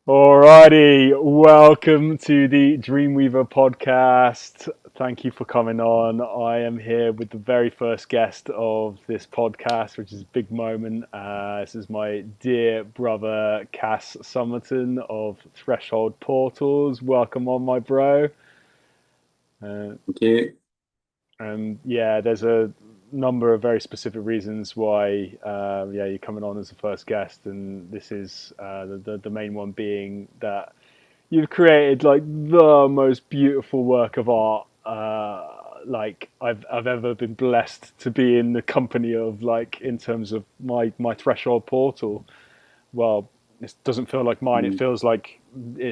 Alrighty, welcome to the Dreamweaver podcast. Thank you for coming on. I am here with the very first guest of this podcast, which is a big moment. This is my dear brother, Cass Somerton of Threshold Portals. Welcome on, my bro. Uh, Thank you. and yeah, there's a number of very specific reasons why you're coming on as the first guest, and this is the main one being that you've created like the most beautiful work of art like I've ever been blessed to be in the company of, like, in terms of my threshold portal. Well, it doesn't feel like mine. Mm. It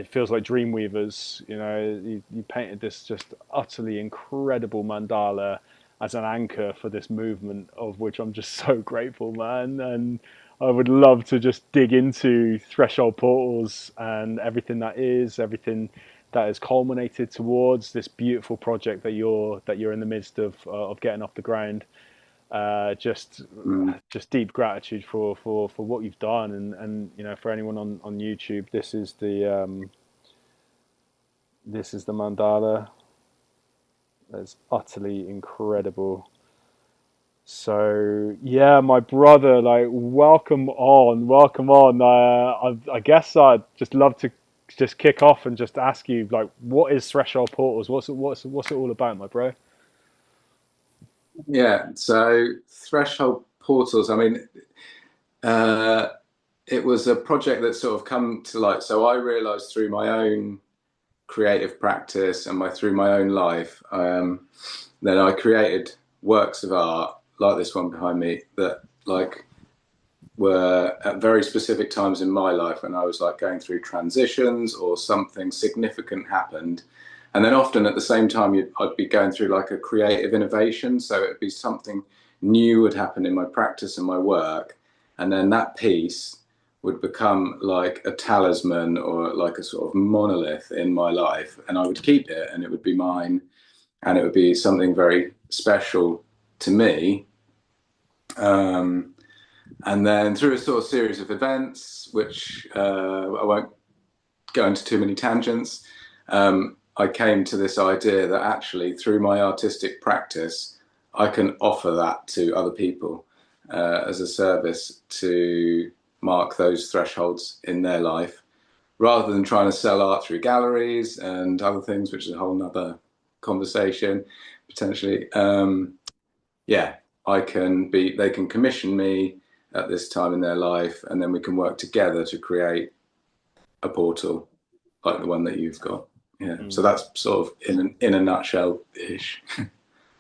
feels like Dreamweavers. You painted this just utterly incredible mandala as an anchor for this movement, of which I'm just so grateful, man. And I would love to just dig into threshold portals and everything that has culminated towards this beautiful project that you're in the midst of getting off the ground. uh, just Mm. just deep gratitude for what you've done, and for anyone on YouTube, this is the mandala. That's utterly incredible. So yeah, my brother, like, welcome on. I guess I'd just love to just kick off and just ask you, like, what is Threshold Portals? What's it all about, my bro? Yeah, so Threshold Portals, uh, it was a project that sort of come to light. So I realized through my own creative practice and through my own life, that I created works of art like this one behind me that like were at very specific times in my life when I was like going through transitions or something significant happened. And then often at the same time, I'd be going through like a creative innovation. So it'd be something new would happen in my practice and my work. And then that piece would become like a talisman or like a sort of monolith in my life. And I would keep it and it would be mine and it would be something very special to me. Um, and then through a sort of series of events, which I won't go into too many tangents, I came to this idea that actually through my artistic practice, I can offer that to other people as a service to mark those thresholds in their life, rather than trying to sell art through galleries and other things, which is a whole nother conversation potentially. Yeah, they can commission me at this time in their life, and then we can work together to create a portal like the one that you've got. Yeah, so Mm. that's sort of in a nutshell ish.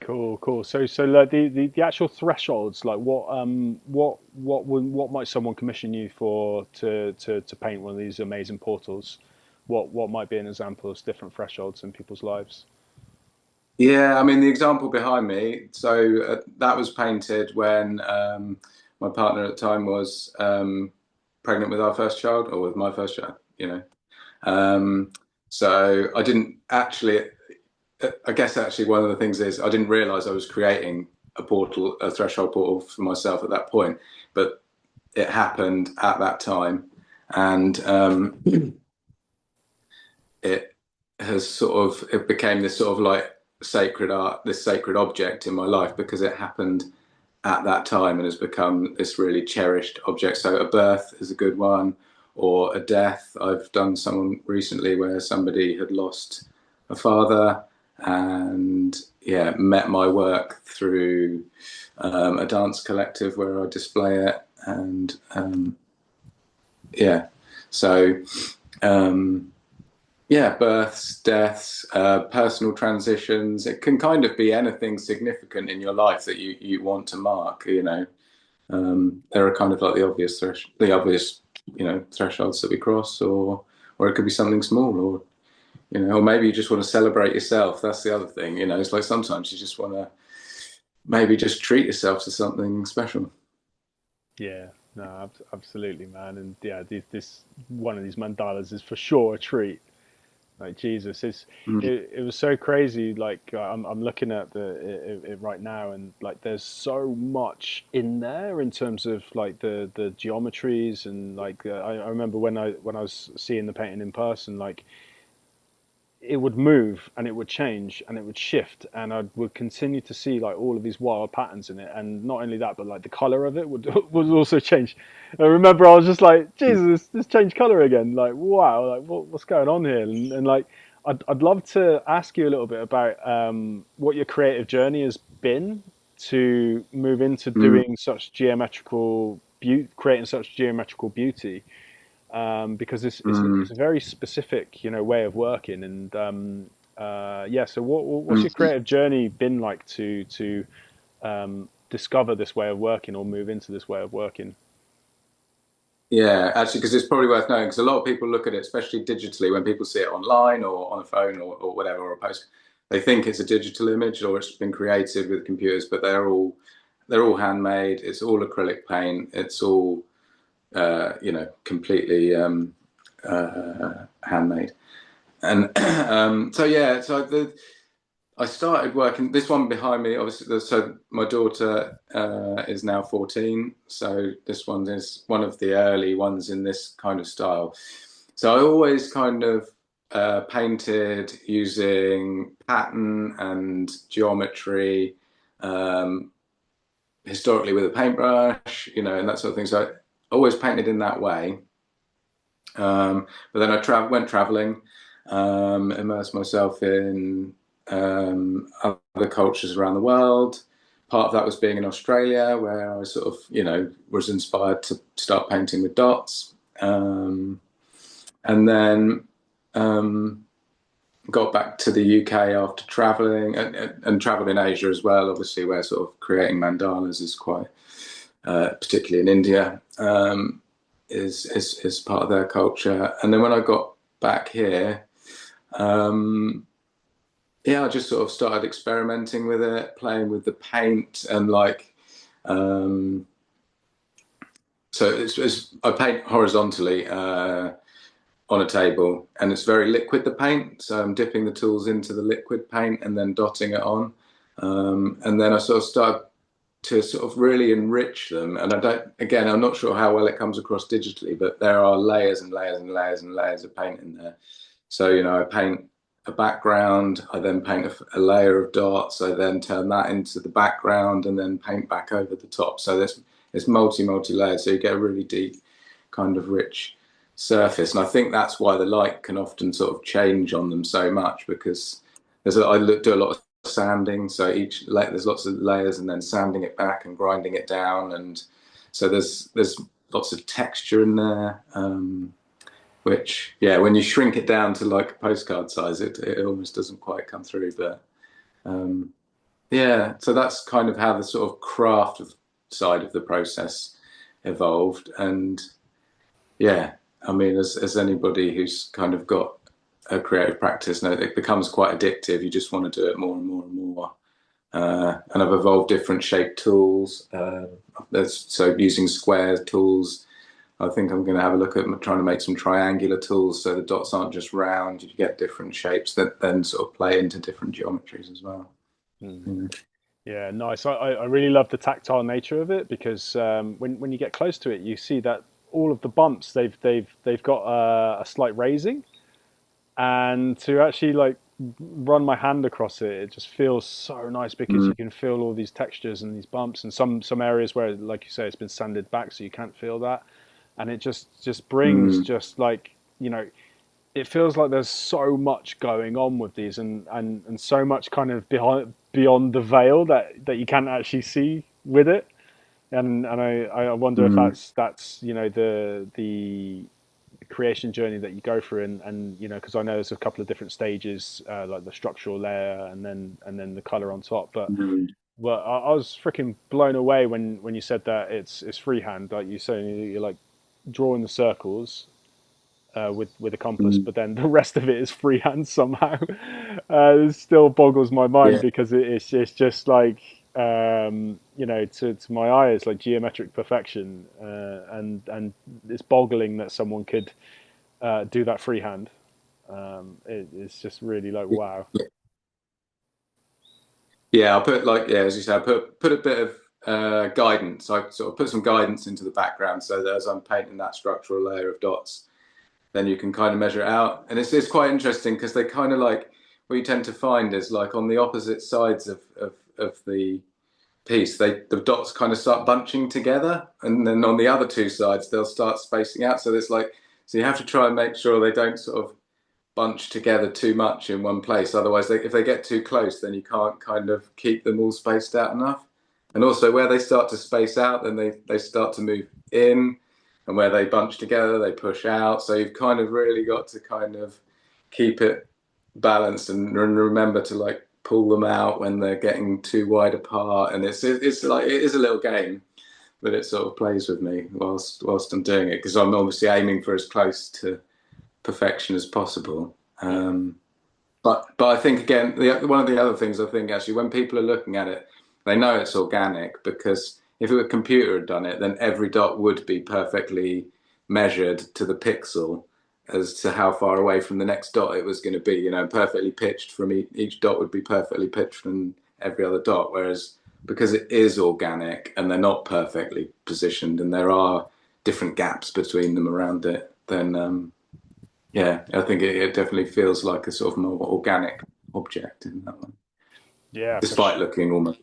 Cool. So like the actual thresholds, like what might someone commission you for to paint one of these amazing portals? What might be an example of different thresholds in people's lives? Yeah, I mean the example behind me. So that was painted when my partner at the time was pregnant with our first child, or with my first child. Um, so I didn't actually. I guess actually one of the things is I didn't realize I was creating a threshold portal for myself at that point, but it happened at that time, and it it became this sort of like sacred art, this sacred object in my life because it happened at that time and has become this really cherished object. So a birth is a good one, or a death. I've done someone recently where somebody had lost a father, and yeah, met my work through a dance collective where I display it, and yeah, so um, yeah, births, deaths, personal transitions. It can kind of be anything significant in your life that you want to mark. There are kind of like the obvious, thresholds that we cross, or it could be something small, or maybe you just want to celebrate yourself. That's the other thing. It's like sometimes you just want to maybe just treat yourself to something special. Yeah, no, absolutely, man. And yeah, this one of these mandalas is for sure a treat. Like Jesus, Mm, it was so crazy. Like I'm looking at it right now, and like there's so much in there in terms of like the geometries, and like I remember when I was seeing the painting in person, like it would move and it would change and it would shift, and I would continue to see like all of these wild patterns in it. And not only that, but like the color of it would would also change. I remember I was just like, mm, Jesus, this changed color again. Like, wow, like what's going on here? And like, I'd love to ask you a little bit about what your creative journey has been to move into mm, doing such geometrical beauty, creating such geometrical beauty, because it's mm, a very specific, you know, way of working. And yeah, so what's your mm. creative journey been like to discover this way of working or move into this way of working? Yeah, actually, because it's probably worth knowing, because a lot of people look at it, especially digitally, when people see it online or on a phone or whatever, or a post, they think it's a digital image or it's been created with computers, but they're all handmade. It's all acrylic paint. It's all completely handmade. And so yeah, I started working. This one behind me, obviously. So my daughter is now 14. So this one is one of the early ones in this kind of style. So I always kind of painted using pattern and geometry, um, historically with a paintbrush, and that sort of thing. So I always painted in that way. But then went traveling, immersed myself in other cultures around the world. Part of that was being in Australia, where I sort of, was inspired to start painting with dots. And then um, got back to the UK after traveling and traveled in Asia as well, obviously, where sort of creating mandalas is quite, particularly in India. Is part of their culture. And then when I got back here, um, yeah, I just sort of started experimenting with it, playing with the paint, and like, um, so I paint horizontally on a table, and it's very liquid, the paint. So I'm dipping the tools into the liquid paint and then dotting it on, and then I sort of started to sort of really enrich them. And again, I'm not sure how well it comes across digitally, but there are layers and layers and layers and layers of paint in there. So, I paint a background, I then paint a layer of dots, I then turn that into the background and then paint back over the top. So it's multi layered. So you get a really deep kind of rich surface. And I think that's why the light can often sort of change on them so much, because do a lot of sanding, so there's lots of layers, and then sanding it back and grinding it down, and so there's lots of texture in there, which, yeah, when you shrink it down to like postcard size, it almost doesn't quite come through. But yeah, so that's kind of how the sort of side of the process evolved. And yeah, I mean, as anybody who's kind of got a creative practice knows, it becomes quite addictive. You just want to do it more and more and more. And I've evolved different shape tools. So using square tools, I think I'm going to have a look at trying to make some triangular tools, so the dots aren't just round. You get different shapes that then sort of play into different geometries as well. Hmm. Mm. Yeah, nice. I really love the tactile nature of it, because when you get close to it, you see that all of the bumps they've got a slight raising, and to actually like run my hand across it, it just feels so nice, because Mm. you can feel all these textures and these bumps, and some areas where, like you say, it's been sanded back, so you can't feel that, and it just brings Mm. just like, you know, it feels like there's so much going on with these, and so much kind of beyond the veil that you can't actually see with it. And I wonder if Mm. that's you know the creation journey that you go through, and you know, because I know there's a couple of different stages, like the structural layer and then the color on top. But Mm. well, I was freaking blown away when you said that it's freehand, like you say, you're like drawing the circles with a compass, Mm. but then the rest of it is freehand somehow. It still boggles my mind, Yeah. because it's just like, you know, to my eye, it's like geometric perfection, and it's boggling that someone could do that freehand. It's just really like wow. Yeah, I'll put like, yeah, as you said, put a bit of guidance. I sort of put some guidance into the background so that as I'm painting that structural layer of dots, then you can kind of measure it out. And it's quite interesting because they kind of like, what you tend to find is like on the opposite sides of the piece, the dots kind of start bunching together, and then on the other two sides they'll start spacing out. So there's like, so you have to try and make sure they don't sort of bunch together too much in one place. Otherwise, if they get too close, then you can't kind of keep them all spaced out enough. And also, where they start to space out, then they start to move in, and where they bunch together, they push out. So you've kind of really got to kind of keep it balanced and remember to like pull them out when they're getting too wide apart. And it's like it is a little game, but it sort of plays with me whilst I'm doing it because I'm obviously aiming for as close to perfection as possible. Yeah. But I think again, one of the other things I think actually when people are looking at it, they know it's organic because if a computer had done it, then every dot would be perfectly measured to the pixel as to how far away from the next dot it was going to be. You know, perfectly pitched from each dot would be perfectly pitched from every other dot. Whereas because it is organic and they're not perfectly positioned and there are different gaps between them around it, then yeah, I think it definitely feels like a sort of more organic object in that one, Yeah, despite looking almost.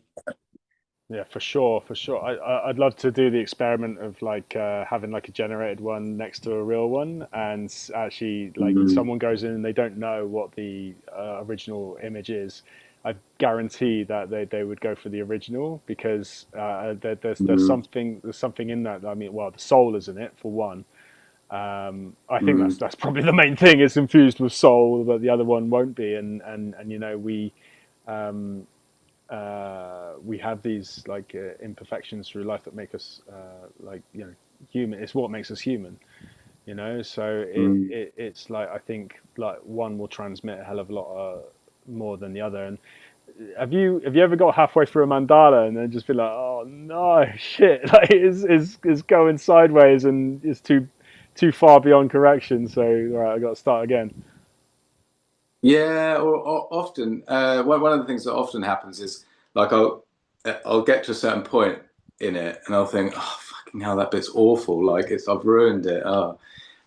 yeah, for sure, for sure. I'd love to do the experiment of like having like a generated one next to a real one, and actually like Mm, someone goes in and they don't know what the original image is. I guarantee that they would go for the original because mm, there's something in that. I mean, well, the soul is in it for one. I think mm, that's probably the main thing. It's infused with soul, but the other one won't be. And you know um, we have these like imperfections through life that make us like you know human. It's what makes us human, you know. So mm. it's like I think like one will transmit a hell of a lot more than the other. And have you ever got halfway through a mandala and then just be like, oh no, shit, like it's going sideways and it's too far beyond correction. So all right, I got to start again. Yeah, or often one of the things that often happens is like I'll get to a certain point in it and I'll think, oh fucking hell, that bit's awful. Like I've ruined it. Oh.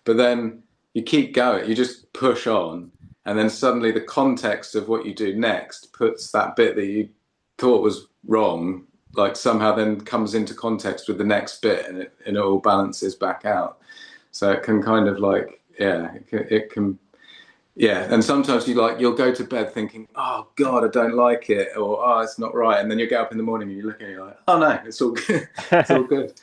But then you keep going, you just push on, and then suddenly the context of what you do next puts that bit that you thought was wrong, like somehow then comes into context with the next bit, and it all balances back out. So it can kind of like, yeah, it can yeah. And sometimes you'll go to bed thinking, oh God, I don't like it, or oh, it's not right, and then you get up in the morning and you look at it, you're like, oh no, it's all good, it's all good.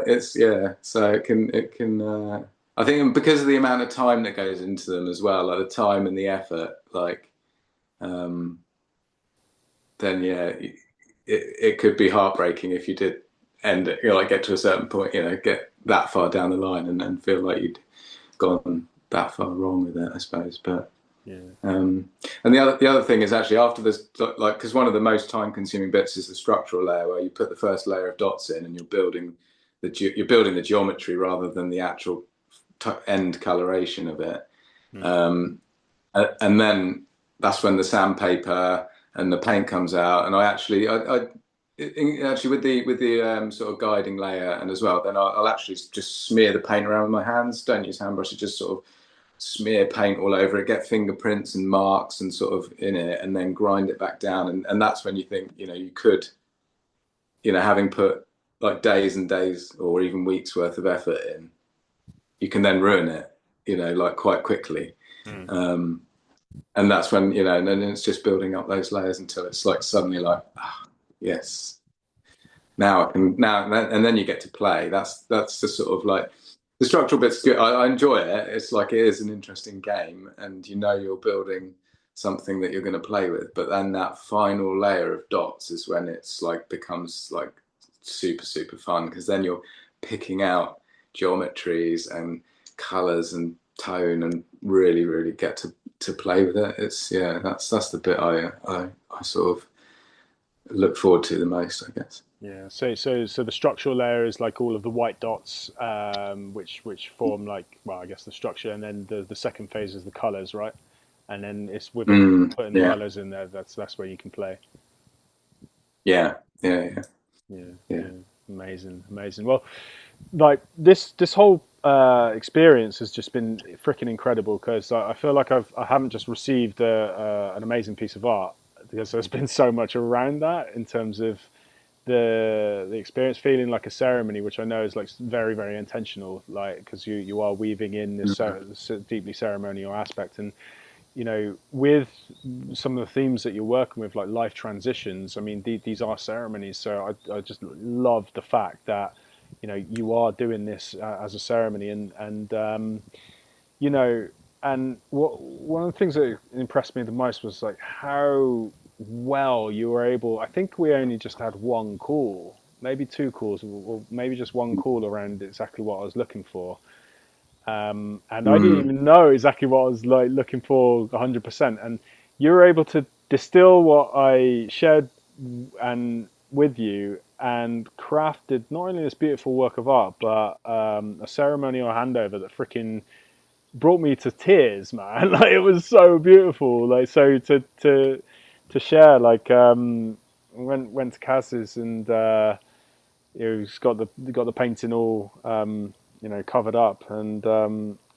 It's yeah, so it can. I think because of the amount of time that goes into them as well, like the time and the effort, like um, then yeah, it could be heartbreaking if you did end it. You know, like get to a certain point, you know, get that far down the line and then feel like you'd gone that far wrong with it, I suppose. But Yeah. um, and the other thing is actually after this, like because one of the most time consuming bits is the structural layer where you put the first layer of dots in and you're building the geometry rather than the actual end coloration of it. Mm. Um, and then that's when the sandpaper and the paint comes out. And actually with the sort of guiding layer and as well, then I'll actually just smear the paint around with my hands. Don't use hand brushes, just sort of smear paint all over it, get fingerprints and marks and sort of in it, and then grind it back down. And that's when you think, you could, having put like days and days or even weeks worth of effort in, you can then ruin it, like quite quickly. Mm. Um, and that's when, and then it's just building up those layers until it's like suddenly like, yes, now I can and then you get to play. That's the sort of like the structural bit's good. I enjoy it. It's like it is an interesting game, and you're building something that you're going to play with. But then that final layer of dots is when it's like becomes like super super fun because then you're picking out geometries and colors and tone and really really get to play with it. It's yeah, that's the bit I sort of look forward to the most, I guess. Yeah. So the structural layer is like all of the white dots, which form like, well, I guess the structure, and then the second phase is the colors, right? And then it's within putting the Yeah, colors in there. That's where you can play. yeah, yeah, yeah, Yeah. yeah. Yeah. Amazing. Amazing. Well, like this whole experience has just been freaking incredible because I feel like I haven't just received an amazing piece of art because there's been so much around that in terms of the experience feeling like a ceremony, which I know is like very very intentional, like because you are weaving in this so deeply ceremonial aspect, and with some of the themes that you're working with, like life transitions. I mean, these are ceremonies, so I just love the fact that you are doing this as a ceremony, and you know, and one of the things that impressed me the most was like how well you were able. I think we only just had one call, maybe two calls, or maybe just one call around exactly what I was looking for. And I didn't Mm, even know exactly what I was like looking for 100%. And you were able to distill what I shared and with you and crafted not only this beautiful work of art, but a ceremonial handover that freaking brought me to tears, man. Like it was so beautiful. Like so to share. Like went to Kaz's and he's got the painting all covered up, and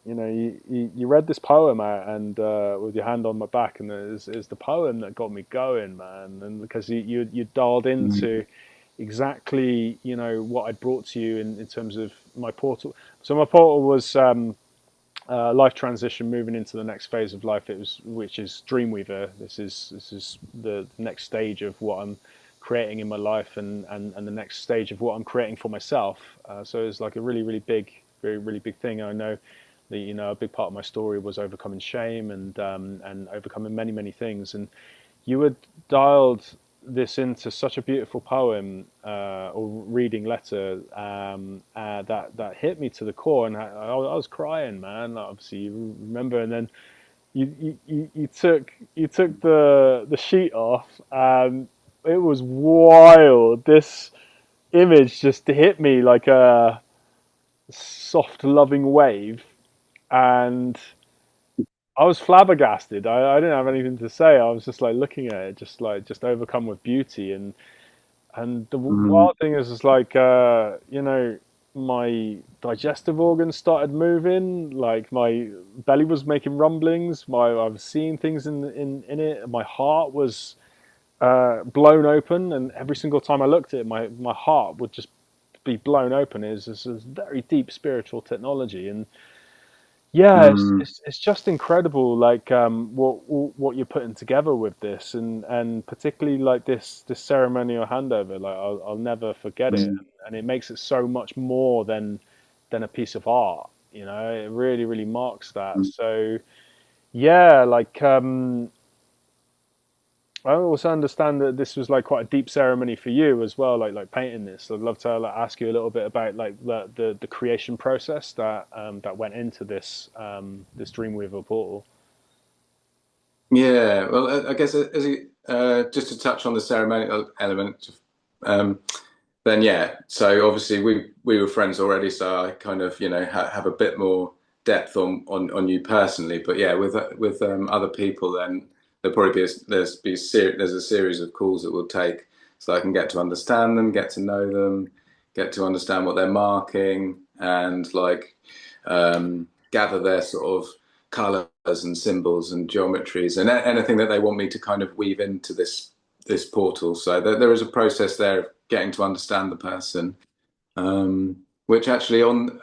you read this poem out and with your hand on my back, and it's the poem that got me going, man. And because you dialed mm, into exactly what I'd brought to you in terms of my portal. So my portal was life transition, moving into the next phase of life. It was, which is Dreamweaver. This is the next stage of what I'm creating in my life, and the next stage of what I'm creating for myself. So it's like a really really big, very really big thing. I know that a big part of my story was overcoming shame and overcoming many many things, and you had dialed this into such a beautiful poem or reading letter that hit me to the core, and I was crying, man. Like, obviously, you remember, and then you took the sheet off, and it was wild. This image just hit me like a soft, loving wave, and I was flabbergasted. I didn't have anything to say. I was just like looking at it, just overcome with beauty. And the mm, wild thing is like my digestive organs started moving. Like my belly was making rumblings. I was seeing things in it. My heart was blown open, and every single time I looked at it, my heart would just be blown open. It's this very deep spiritual technology, and yeah, mm, it's just incredible, like what you're putting together with this, and particularly like this ceremonial handover. Like I'll never forget it, mm, and it makes it so much more than a piece of art. It really really marks that. mm. So yeah, like I also understand that this was like quite a deep ceremony for you as well, like painting this. I'd love to like, ask you a little bit about like the creation process that went into this Dreamweaver portal. Yeah, well, I guess just to touch on the ceremonial element, um, then yeah. So obviously we were friends already, so I kind of have a bit more depth on you personally. But yeah, with other people, then there'll probably be there's a series of calls that we'll take, so I can get to understand them, get to know them, get to understand what they're marking, and like gather their sort of colors and symbols and geometries and anything that they want me to kind of weave into this portal. So there is a process there of getting to understand the person, which actually on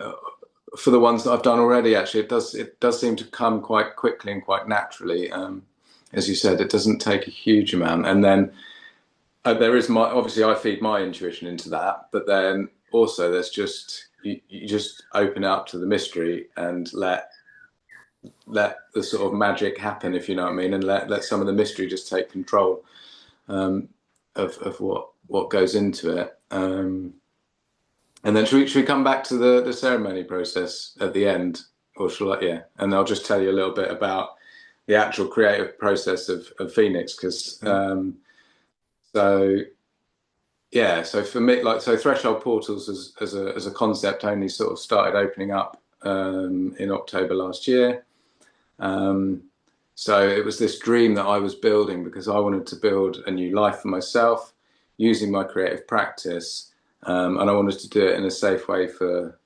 for the ones that I've done already, actually it does seem to come quite quickly and quite naturally. As you said, it doesn't take a huge amount, and then there is my obviously I feed my intuition into that, but then also there's just you just open up to the mystery and let the sort of magic happen, if you know what I mean, and let some of the mystery just take control of what goes into it. And then should we come back to the ceremony process at the end, or shall I? Yeah, and I'll just tell you a little bit about the actual creative process of Phoenix, because so yeah, so for me, like, so threshold portals as a concept only sort of started opening up in October last year. Um, so it was this dream that I was building because I wanted to build a new life for myself using my creative practice, and I wanted to do it in a safe way for,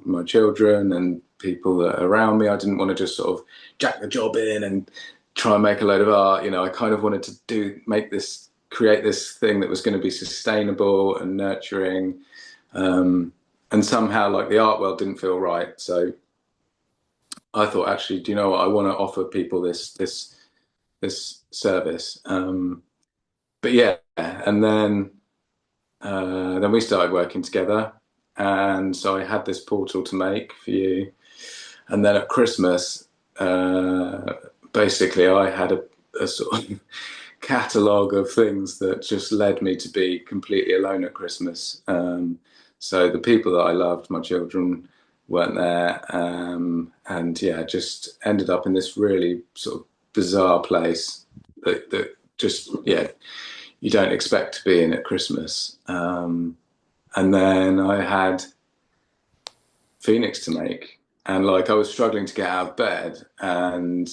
my children and people that are around me. I didn't want to just sort of jack the job in and try and make a load of art. I kind of wanted to create this thing that was going to be sustainable and nurturing. And somehow, like, the art world didn't feel right. So I thought, actually, do you know what? I want to offer people this service. But yeah, and then we started working together, and so I had this portal to make for you. And then at Christmas, basically, I had a sort of catalogue of things that just led me to be completely alone at Christmas. So the people that I loved, my children, weren't there, and yeah, just ended up in this really sort of bizarre place that just, yeah, you don't expect to be in at Christmas. And then I had Phoenix to make, and like I was struggling to get out of bed, and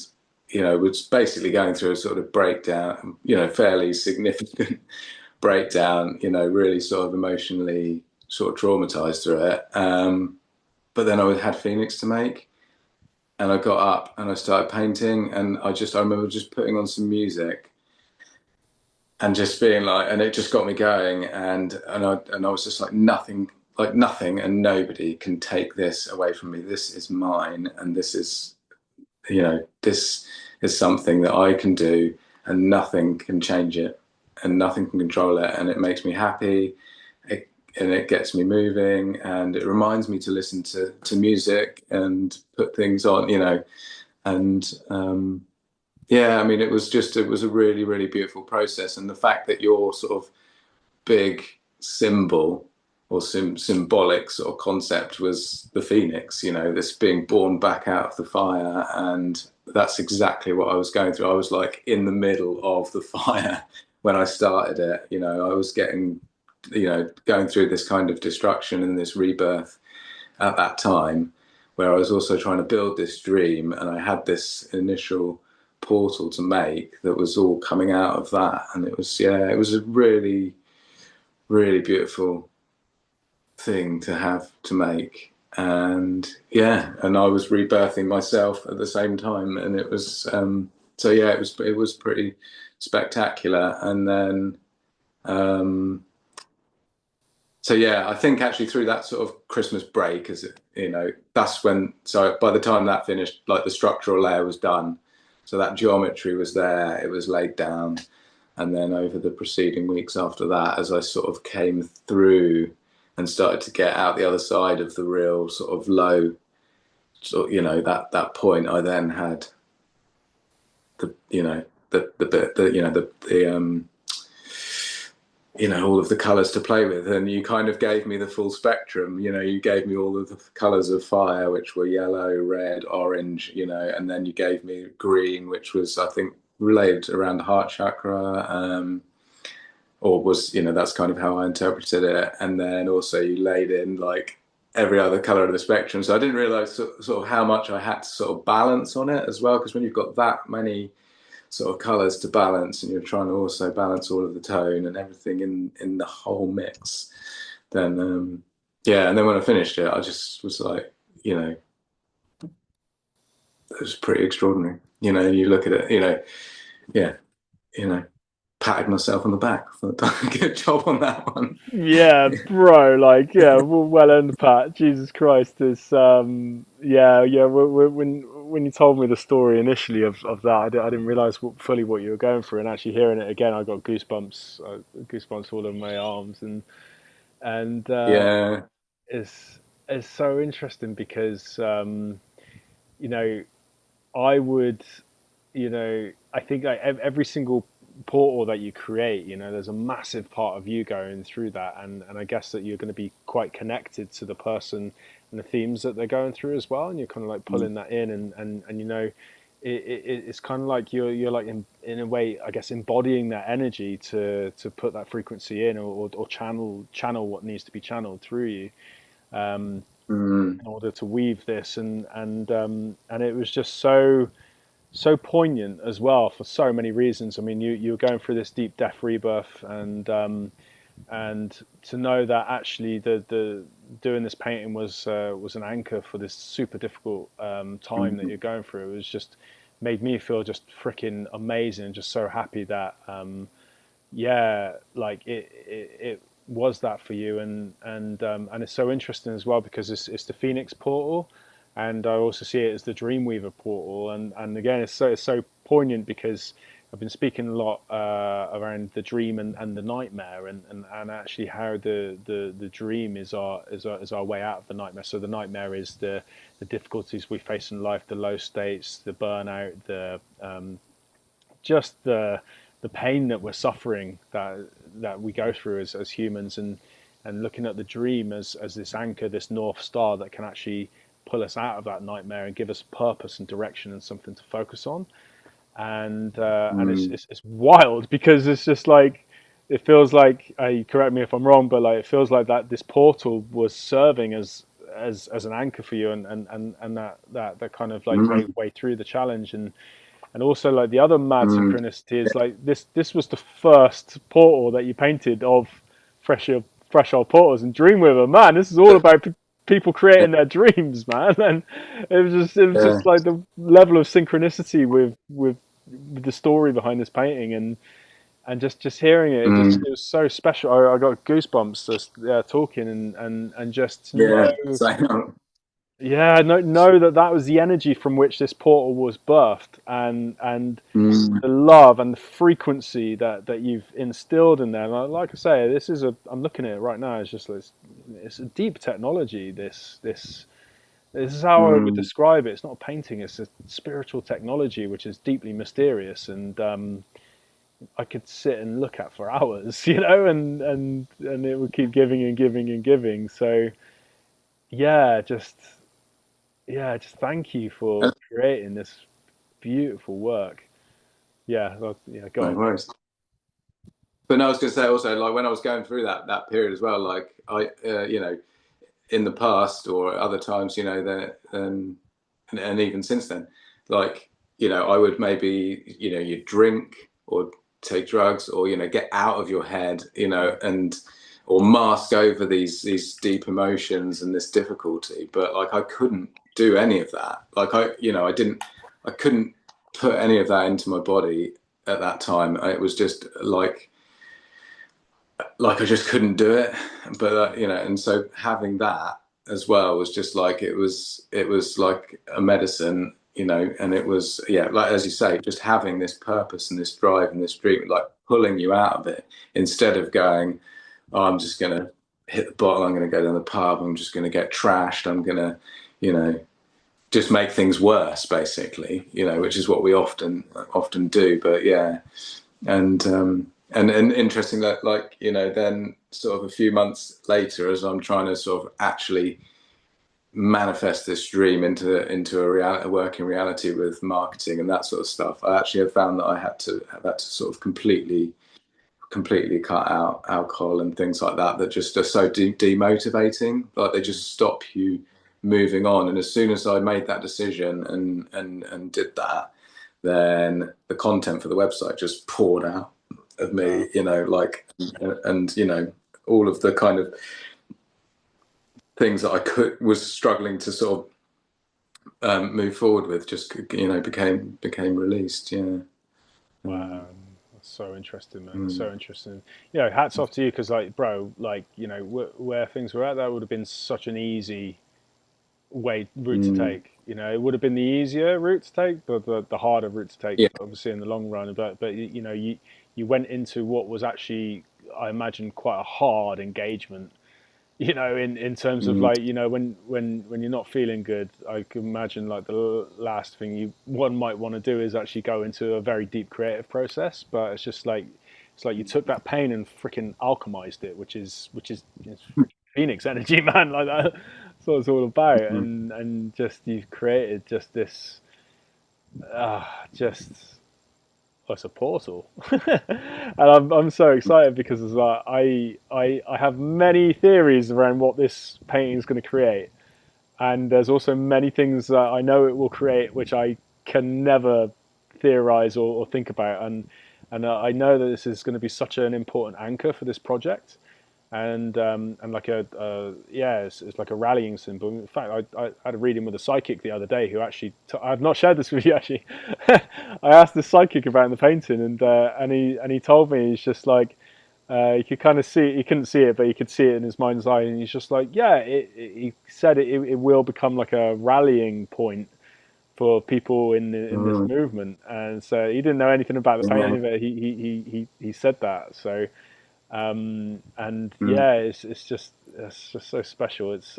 was basically going through a sort of breakdown, fairly significant breakdown, really sort of emotionally sort of traumatized through it. But then I had Phoenix to make, and I got up and I started painting, and I remember just putting on some music and just being like, and it just got me going, and I was just like nothing and nobody can take this away from me. This is mine, and this is something that I can do, and nothing can change it, and nothing can control it, and it makes me happy, and it gets me moving, and it reminds me to listen to music and put things on, and yeah, I mean, it was a really, really beautiful process. And the fact that your sort of big symbol or symbolic sort of concept was the phoenix, this being born back out of the fire. And that's exactly what I was going through. I was like in the middle of the fire when I started it. I was getting, going through this kind of destruction and this rebirth at that time, where I was also trying to build this dream, and I had this initial portal to make that was all coming out of that. And it was, yeah, it was a really, really beautiful thing to have to make. And yeah, and I was rebirthing myself at the same time, and it was so yeah, it was pretty spectacular. And then so yeah, I think actually through that sort of Christmas break, as it, that's when. So by the time that finished, like the structural layer was done, so that geometry was there, it was laid down, and then over the preceding weeks after that, as I sort of came through and started to get out the other side of the real sort of low, sort that point, I then had the the bit all of the colors to play with, and you kind of gave me the full spectrum. You gave me all of the colors of fire, which were yellow, red, orange, and then you gave me green, which was, I think, related around the heart chakra, or was, that's kind of how I interpreted it. And then also you laid in like every other color of the spectrum, so I didn't realize sort of how much I had to sort of balance on it as well, because when you've got that many sort of colors to balance, and you're trying to also balance all of the tone and everything in the whole mix, then yeah. And then when I finished it, I just was like, it was pretty extraordinary. You look at it, yeah, you know patted myself on the back for done a good job on that one. Yeah, bro, like, yeah, well earned, Pat. Jesus Christ, it's yeah, yeah. When you told me the story initially of that, I didn't realize fully what you were going through, and actually hearing it again, I got goosebumps, goosebumps all over my arms, and Yeah, it's it's so interesting because you know I would, I think like every single portal that you create, there's a massive part of you going through that, and I guess that you're going to be quite connected to the person and the themes that they're going through as well, and you're kind of like pulling that in, and it's kind of like you're like in a way, I guess, embodying that energy to put that frequency in, or channel what needs to be channeled through you, Mm, in order to weave this. And it was just so poignant as well for so many reasons. I mean, you were going through this deep death rebirth, and to know that actually the doing this painting was an anchor for this super difficult time that mm, you're going through, it was just made me feel just freaking amazing, and just so happy that yeah, like it was that for you. And it's so interesting as well, because it's the Phoenix portal, and I also see it as the Dreamweaver portal. And again, it's so poignant, because I've been speaking a lot around the dream and the nightmare, and actually how the dream is our way out of the nightmare. So the nightmare is the difficulties we face in life, the low states, the burnout, just the pain that we're suffering, that we go through as humans. And looking at the dream as this anchor, this north star that can actually pull us out of that nightmare and give us purpose and direction and something to focus on. And mm, it's wild, because it's just like, it feels like, correct me if I'm wrong, but like it feels like that this portal was serving as an anchor for you, and that kind of like mm, way through the challenge. And also, like, the other mad mm. synchronicity is like this was the first portal that you painted of threshold portals in Dreamweaver. Man, this is all about people Yeah, creating their dreams, man. And it was just yeah, like the level of synchronicity with the story behind this painting, and just hearing it, mm, it was so special. I got goosebumps just talking, and just to yeah. know, So, yeah, know that was the energy from which this portal was birthed, and mm, the love and the frequency that you've instilled in there. Like I say, I'm looking at it right now. It's just it's a deep technology. This is how I would mm. describe it. It's not a painting. It's a spiritual technology, which is deeply mysterious, and I could sit and look at for hours, and it would keep giving and giving and giving. So yeah, just thank you for creating this beautiful work. Yeah, yeah, go No on. worries. But no, I was going to say also, like when I was going through that period as well, like in the past or other times, that and even since then, like I would maybe you drink or take drugs or get out of your head, and or mask over these deep emotions and this difficulty. But like I couldn't do any of that. Like I couldn't put any of that into my body at that time. It was just like I just couldn't do it. But and so having that as well was just like it was like a medicine, and it was, yeah, like as you say, just having this purpose and this drive and this dream, like pulling you out of it instead of going, oh, I'm just gonna hit the bottle, I'm gonna go down the pub, I'm just gonna get trashed, I'm gonna, you know, just make things worse, basically, which is what we often do. But yeah, and interesting that, like, then sort of a few months later, as I'm trying to sort of actually manifest this dream into a working reality with marketing and that sort of stuff, I actually have found that I had to sort of completely cut out alcohol and things like that just are so demotivating. Like they just stop you moving on. And as soon as I made that decision and did that, then the content for the website just poured out of me, Wow. like, and all of the kind of things that I was struggling to sort of move forward with just became released. Yeah. Wow, that's so interesting, man. That's Mm, so interesting. Hats off to you, because, like, bro, like, where things were at, that would have been such an easy route to mm, take. It would have been the easier route to take, but the harder route to take, yeah. obviously, in the long run. But you went into what was actually, I imagine, quite a hard engagement. In terms of, Mm, like, when you're not feeling good, I can imagine, like, the last thing one might want to do is actually go into a very deep creative process. But it's like you took that pain and freaking alchemized it, which is freaking phoenix energy, man. Like that. That's what it's all about. mm, And just you've created just this. just oh, it's a portal, and I'm so excited because it's like I have many theories around what this painting is going to create, and there's also many things that I know it will create which I can never theorize or think about, and I know that this is going to be such an important anchor for this project, and like yeah, it's like a rallying symbol. In fact, I had a reading with a psychic the other day who actually I've not shared this with you actually. I asked the psychic about the painting, and he told me he's just like he could kind of see it. He couldn't see it, but he could see it in his mind's eye, and he's just like, yeah, he said it will become like a rallying point for people in this Mm, movement, and so he didn't know anything about the yeah. painting, but he said that. So and Mm, yeah, it's just so special. It's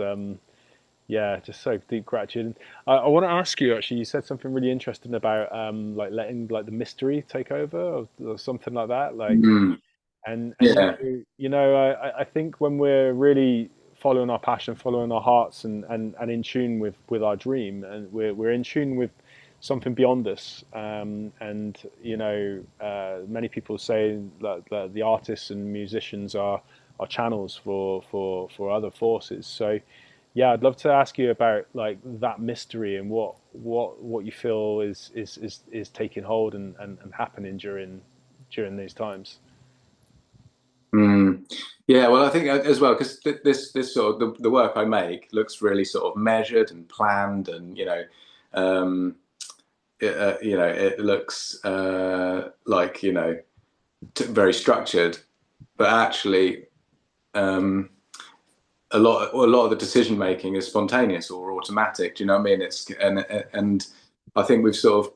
yeah, just so deep gratitude. I want to ask you actually. You said something really interesting about like letting like the mystery take over or something like that. Like mm, and yeah. you know I think when we're really following our passion, following our hearts, and in tune with our dream, and we're in tune with something beyond us. And you know, many people say that the artists and musicians are channels for other forces. So yeah, I'd love to ask you about like that mystery and what you feel is taking hold and happening during these times. Mm. Yeah, well, I think as well because this sort of the work I make looks really sort of measured and planned, and um, it looks like very structured, but actually um, a lot of the decision making is spontaneous or automatic. Do you know what I mean? And I think we've sort of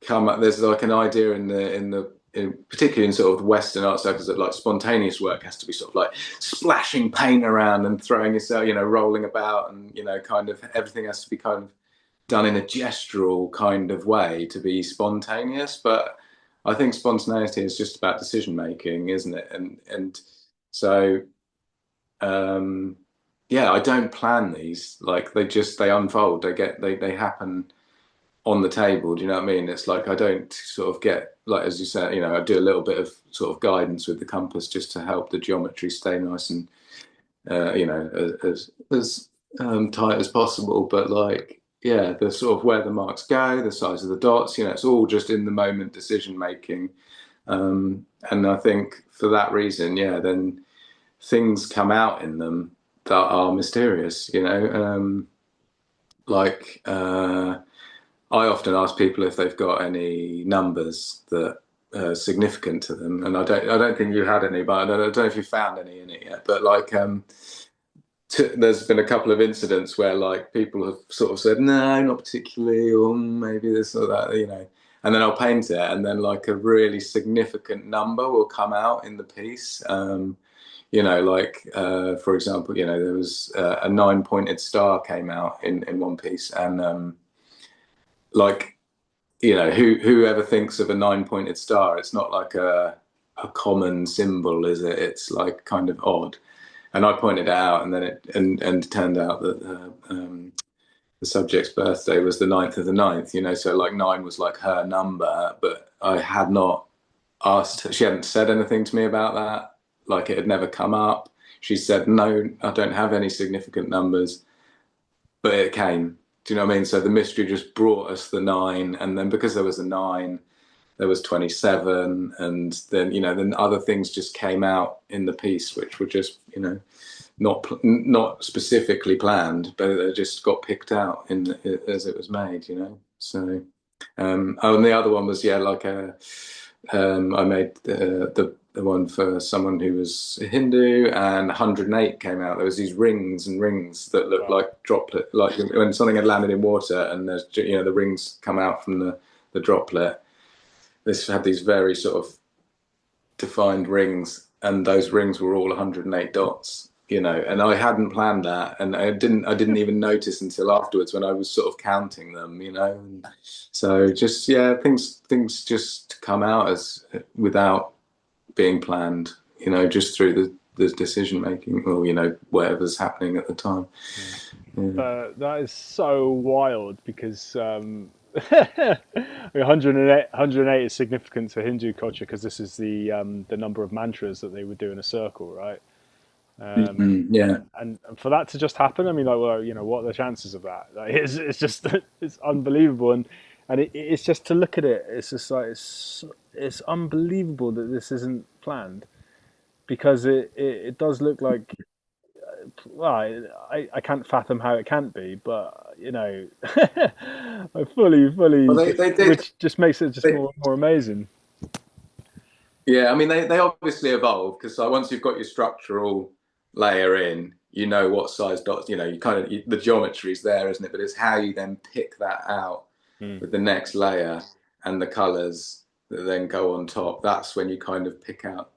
come up. There's like an idea particularly in sort of Western art circles that like spontaneous work has to be sort of like splashing paint around and throwing yourself, rolling about, and kind of everything has to be kind of done in a gestural kind of way to be spontaneous. But I think spontaneity is just about decision making, isn't it? And so um, yeah, I don't plan these. Like they unfold. They happen on the table. Do you know what I mean? It's like I don't sort of get like as you said, I do a little bit of sort of guidance with the compass just to help the geometry stay nice and as tight as possible. But like yeah, the sort of where the marks go, the size of the dots, it's all just in the moment decision making. And I think for that reason, yeah, then things come out in them that are mysterious. Like I often ask people if they've got any numbers that are significant to them, and I don't think you had any, but I don't know if you found any in it yet. But like, there's been a couple of incidents where like people have sort of said, no, not particularly, or maybe this or that, and then I'll paint it, and then like a really significant number will come out in the piece. Like for example, there was a nine-pointed star came out in one piece, and like whoever thinks of a nine-pointed star, it's not like a common symbol, is it? It's like kind of odd. And I pointed it out, and then it turned out that the subject's birthday was the ninth of the ninth. So like nine was like her number, but I had not asked her. She hadn't said anything to me about that. Like it had never come up. She said, "No, I don't have any significant numbers," but it came. Do you know what I mean? So the mystery just brought us the nine, and then because there was a nine, there was 27, and then other things just came out in the piece, which were just not specifically planned, but they just got picked out as it was made. So oh, and the other one was yeah, like I made the one for someone who was a Hindu, and 108 came out. There was these rings and rings that looked Wow. like droplet, like when something had landed in water, and there's the rings come out from the droplet. This had these very sort of defined rings, and those rings were all 108 dots. And I hadn't planned that, and I didn't even notice until afterwards when I was sort of counting them. And so just yeah, things just come out as without being planned, just through the decision making, or whatever's happening at the time. Yeah. Yeah. That is so wild because 108 is significant to Hindu culture because this is the number of mantras that they would do in a circle, right? Yeah. And for that to just happen, I mean, like, well, what are the chances of that? Like, it's just it's unbelievable, and it's just to look at it, it's just like it's unbelievable that this isn't planned because it does look like, well, I can't fathom how it can't be, but I fully Well, just, they did. which just makes it just They, more amazing. yeah, I mean, they obviously evolve because once you've got your structural layer in, you know what size dots, you kind of, the geometry's there, isn't it? But it's how you then pick that out Mm. with the next layer and the colors that then go on top. That's when you kind of pick out,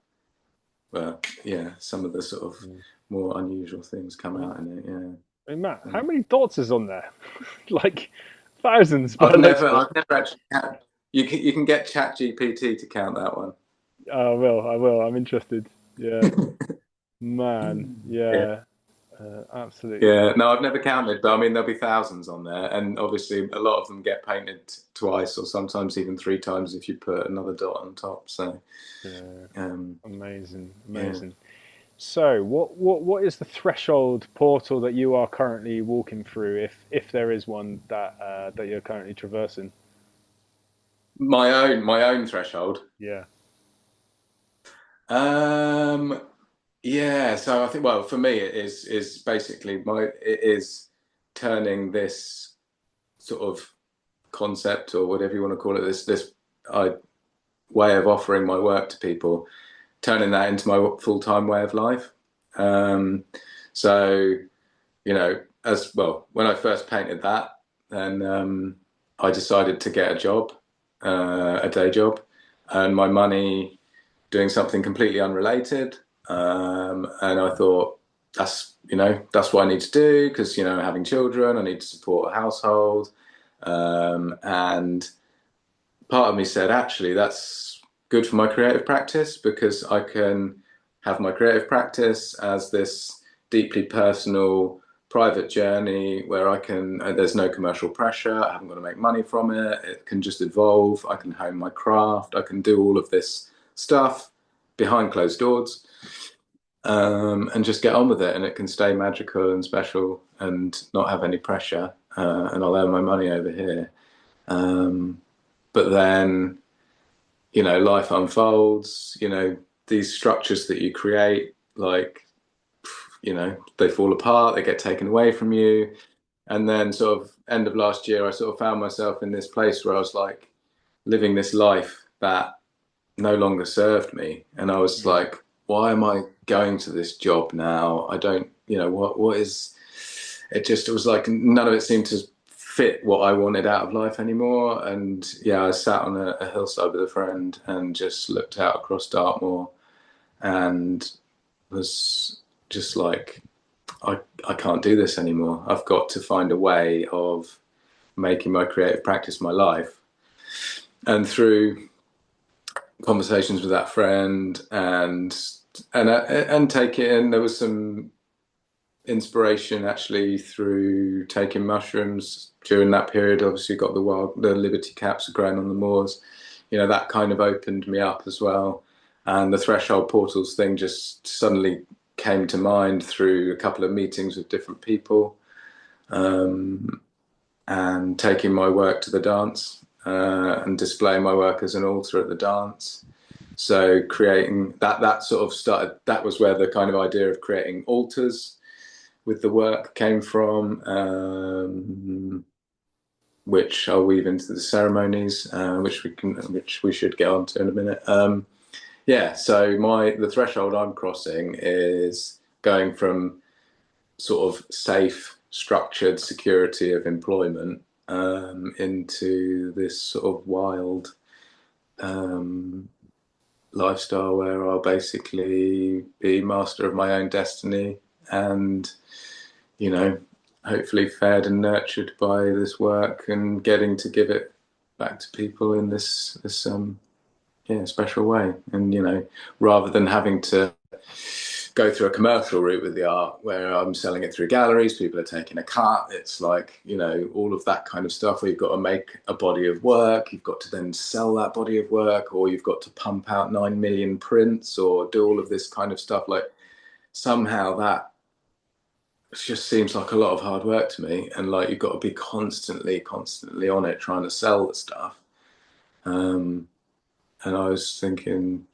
well, yeah, some of the sort of Mm. more unusual things come Well, out in it. Yeah. I mean, Matt, how So, many dots is on there? Like thousands by the looks of it. I've never actually. You can get Chat GPT to count that one. Oh, I will. I'm interested. Yeah, man. Yeah. Yeah, absolutely. Yeah, no, I've never counted, but I mean, there'll be thousands on there. And obviously, a lot of them get painted twice or sometimes even three times if you put another dot on top. So, Yeah, um, amazing, yeah. amazing. So, what is the threshold portal that you are currently walking through, if there is one that you're currently traversing? My own threshold. Yeah. Um, yeah, so I think, well, for me, it is basically it is turning this sort of concept or whatever you want to call it, this I, way of offering my work to people, turning that into my full-time way of life. Um, so, as well, when I first painted that, then I decided to get a job, a day job, earn my money doing something completely unrelated. And I thought that's what I need to do because having children, I need to support a household, and part of me said, actually, that's good for my creative practice because I can have my creative practice as this deeply personal, private journey where there's no commercial pressure. I haven't got to make money from it. It can just evolve. I can hone my craft. I can do all of this stuff behind closed doors, and just get on with it. And it can stay magical and special and not have any pressure. And I'll earn my money over here. But then life unfolds, these structures that you create, like, they fall apart, they get taken away from you. And then sort of end of last year, I sort of found myself in this place where I was like living this life that no longer served me. And I was Mm. like, why am I going to this job now? I don't, what is it was like none of it seemed to fit what I wanted out of life anymore. And yeah, I sat on a hillside with a friend and just looked out across Dartmoor and was just like, I can't do this anymore. I've got to find a way of making my creative practice my life. And through conversations with that friend and take it in, there was some inspiration actually through taking mushrooms during that period. Obviously, got the liberty caps growing on the moors. That kind of opened me up as well. And the threshold portals thing just suddenly came to mind through a couple of meetings with different people, and taking my work to the dance, and displaying my work as an altar at the dance. So creating that sort of started. That was where the kind of idea of creating altars with the work came from, which I'll weave into the ceremonies, which we should get onto in a minute. Yeah, so the threshold I'm crossing is going from sort of safe, structured security of employment, into this sort of wild, lifestyle where I'll basically be master of my own destiny and you know, hopefully fed and nurtured by this work and getting to give it back to people in this special way. And rather than having to go through a commercial route with the art where I'm selling it through galleries, people are taking a cut. It's like, all of that kind of stuff where you've got to make a body of work, you've got to then sell that body of work, or you've got to pump out 9 million prints or do all of this kind of stuff. Like somehow that just seems like a lot of hard work to me. And like you've got to be constantly on it trying to sell the stuff. And I was thinking,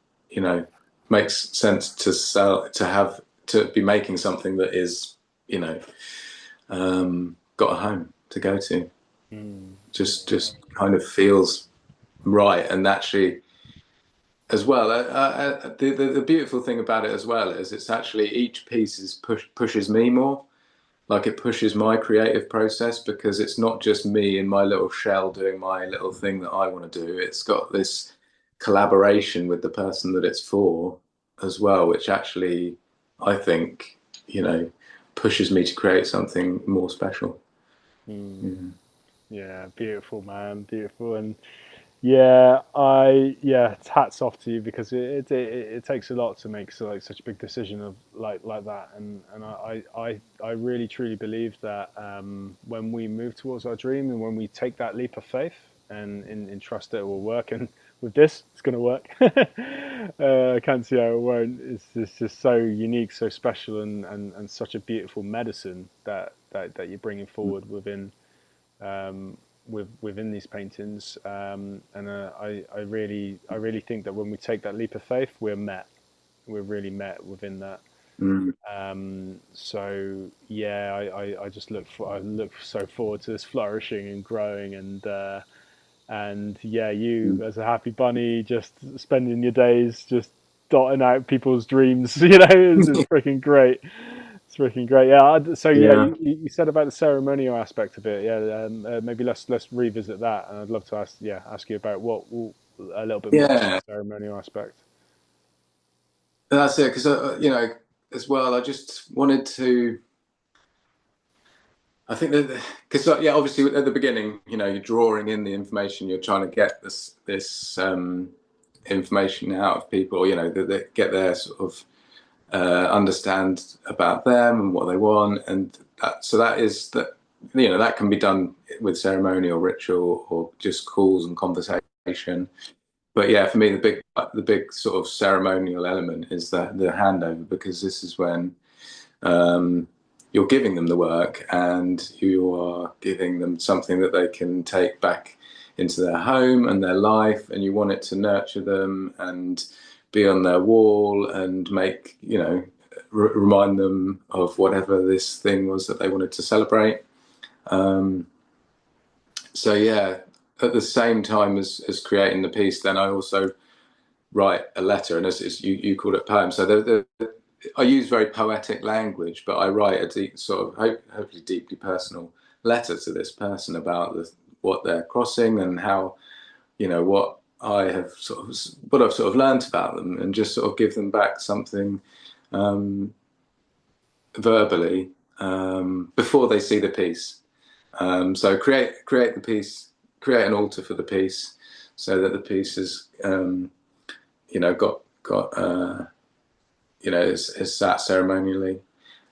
makes sense to sell, to be making something that is, got a home to go to. Just kind of feels right. And actually, as well, the beautiful thing about it as well is it's actually each piece pushes me more. Like it pushes my creative process because it's not just me in my little shell doing my little thing that I want to do. It's got this collaboration with the person that it's for as well, which actually I think, pushes me to create something more special. Yeah, beautiful, man, beautiful. And yeah, it's hats off to you because it takes a lot to make such a big decision of like that, and I really truly believe that when we move towards our dream and when we take that leap of faith and trust that it will work, and with this it's going to work. I can't see how it won't. It's just so unique, so special, and such a beautiful medicine that you're bringing forward um, within these paintings, and I really think that when we take that leap of faith, we're really met within that. Mm. So yeah, I look so forward to this flourishing and growing, and yeah, you Mm. as a happy bunny, just spending your days just dotting out people's dreams, is freaking great. It's freaking great. Yeah. So yeah, Yeah. you said about the ceremonial aspect of it. Yeah. Maybe let's revisit that, and I'd love to ask you about a little bit more about Yeah. the ceremonial aspect. That's it. Because, as well, I just wanted to, I think that, because, yeah, obviously at the beginning, you're drawing in the information, you're trying to get this information out of people, that they get their sort of understand about them and what they want, and that is that that can be done with ceremonial ritual or just calls and conversation. But yeah, for me, the big sort of ceremonial element is the handover, because this is when um, you're giving them the work and you are giving them something that they can take back into their home and their life, and you want it to nurture them and be on their wall and make, remind them of whatever this thing was that they wanted to celebrate. So yeah, at the same time as creating the piece, then I also write a letter, and as you called it poem. So I use very poetic language, but I write a deep, sort of hopefully deeply personal letter to this person about what they're crossing and how, what I've sort of learned about them, and just sort of give them back something verbally before they see the piece. So create the piece, create an altar for the piece, so that the piece is got is sat ceremonially,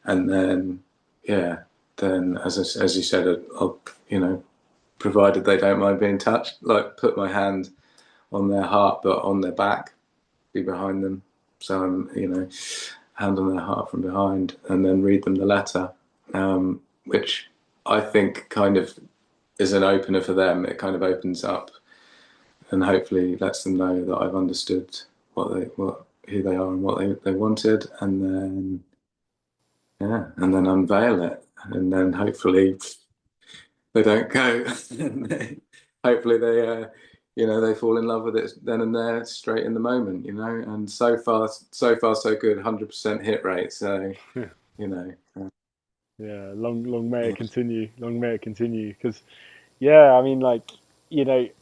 and then then as you said, I'll provided they don't mind being touched, like put my hand on their heart but on their back, be behind them, so I'm hand on their heart from behind, and then read them the letter, which I think kind of is an opener for them. It kind of opens up and hopefully lets them know that I've understood who they are and what they wanted, and then unveil it, and then hopefully they don't go. Hopefully they fall in love with it then and there, straight in the moment, and so far so good, 100% hit rate, so you know Yeah, long may it continue. Long may it continue. Because yeah, I mean, like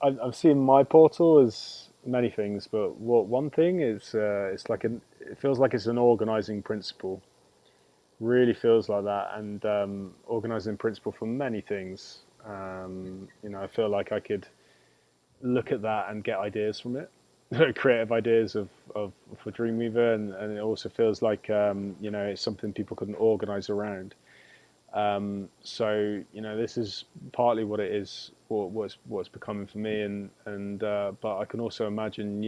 I've seen my portal as many things, but what one thing is, it feels like it's an organizing principle. Really feels like that, and organizing principle for many things. I feel like I could look at that and get ideas from it. creative ideas of for Dreamweaver, and it also feels like it's something people couldn't organize around. So this is partly what it is, what's becoming for me, and but I can also imagine,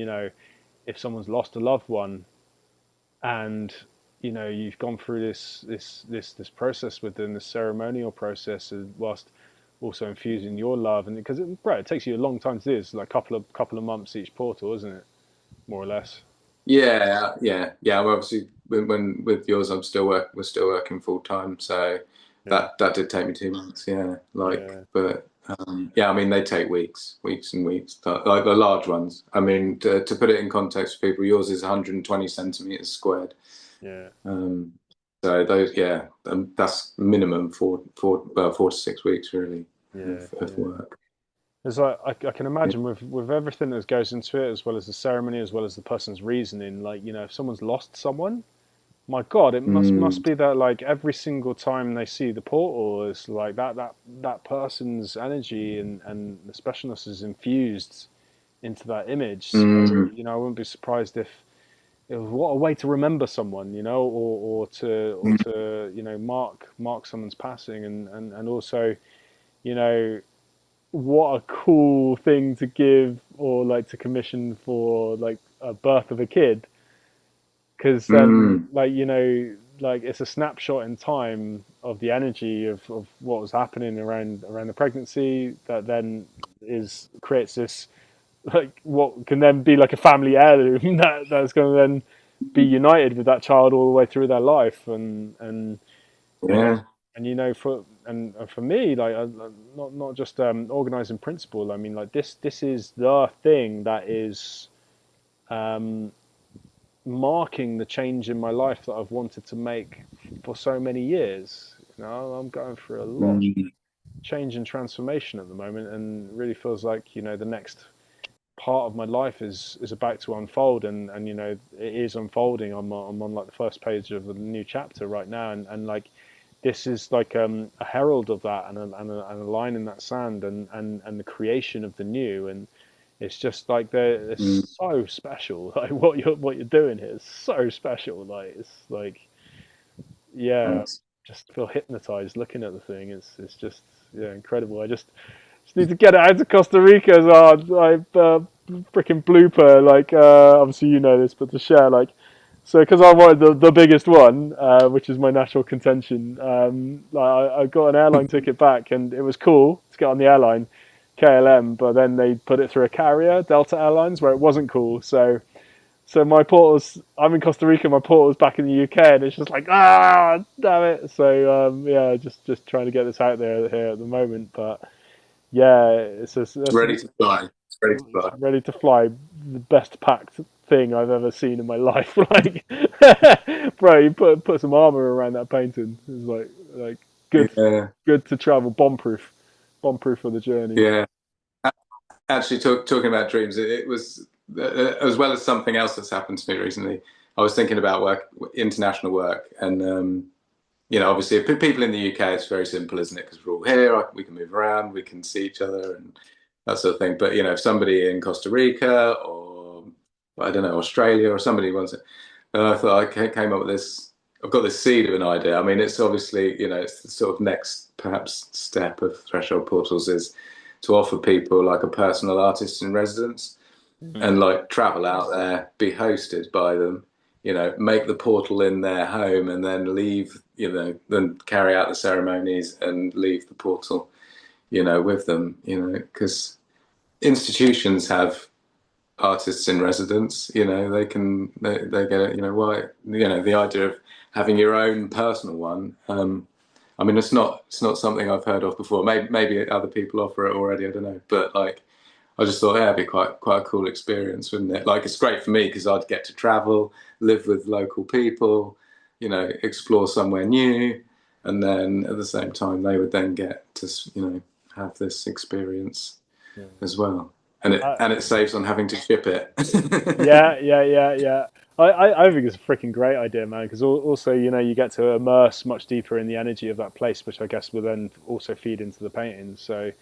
if someone's lost a loved one, and you've gone through this process with them, this ceremonial process, whilst also infusing your love, and because it takes you a long time to do this, like couple of months each portal, isn't it, more or less? Yeah. Well, obviously, when with yours, we're still working full time, so Yeah, that did take me 2 months. Yeah, yeah, but yeah, I mean, they take weeks and weeks. Like the large ones. I mean, to put it in context for people, yours is 120 centimeters squared. yeah, Um, so those, yeah, that's minimum 4 to 6 weeks really yeah, of yeah. work. It's like I can imagine with everything that goes into it, as well as the ceremony, as well as the person's reasoning. Like, if someone's lost someone, my God, it must Mm, be that like every single time they see the portal, it's like that person's energy and the specialness is infused into that image. So mm, I wouldn't be surprised if it was, what a way to remember someone, or to mark someone's passing, and also you know what a cool thing to give or like to commission for like a birth of a kid, because then mm, like it's a snapshot in time of the energy of what was happening around the pregnancy, that then is creates this like what can then be like a family heirloom that's going to then be united with that child all the way through their life, and yeah. for me, like not just organizing principle. I mean, like this is the thing that is um, marking the change in my life that I've wanted to make for so many years. I'm going through a lot of Mm, change and transformation at the moment, and it really feels like the next part of my life is about to unfold, and it is unfolding. I'm on like the first page of a new chapter right now, and like this is like a herald of that, and a line in that sand, and the creation of the new, and it's just like mm. it's so special. Like what you're doing here is so special. Like it's like, yeah, Thanks. just feel hypnotized looking at the thing. It's just, yeah, incredible. I just need to get it out to Costa Rica as well. Like freaking blooper. Like obviously you know this, but to share like. So, because I wanted the biggest one, which is my natural contention, like I got an airline ticket back, and it was cool to get on the airline, KLM, but then they put it through a carrier, Delta Airlines, where it wasn't cool. So my portal's, I'm in Costa Rica, my portal's back in the UK, and it's just like, damn it. So yeah, just trying to get this out there here at the moment, but yeah, It's ready to fly. It's ready to it's fly. ready to fly. The best packed thing I've ever seen in my life. Like, bro, you put some armor around that painting. It's like good Yeah, good to travel, bomb proof for the journey. yeah. Actually, talking about dreams, it was as well as something else that's happened to me recently. I was thinking about international work, and obviously, if people in the UK, it's very simple, isn't it? Because we're all here, we can move around, we can see each other, and that sort of thing. But if somebody in Costa Rica or I don't know, Australia or somebody wants it, and I thought I came up with this. I've got this seed of an idea. I mean, it's obviously, it's the sort of next perhaps step of Threshold Portals is to offer people like a personal artist in residence Mm. and like travel out there, be hosted by them, make the portal in their home and then leave, then carry out the ceremonies and leave the portal, with them, because institutions have artists in residence, they get it, why, the idea of having your own personal one. I mean, it's not something I've heard of before. Maybe other people offer it already. I don't know, but like, I just thought, yeah, it'd be quite a cool experience, wouldn't it? Like, it's great for me because I'd get to travel, live with local people, explore somewhere new, and then at the same time, they would then get to, have this experience Yeah. as well. And it saves on having to ship it. Yeah. I think it's a freaking great idea, man. Because also, you get to immerse much deeper in the energy of that place, which I guess will then also feed into the paintings. So,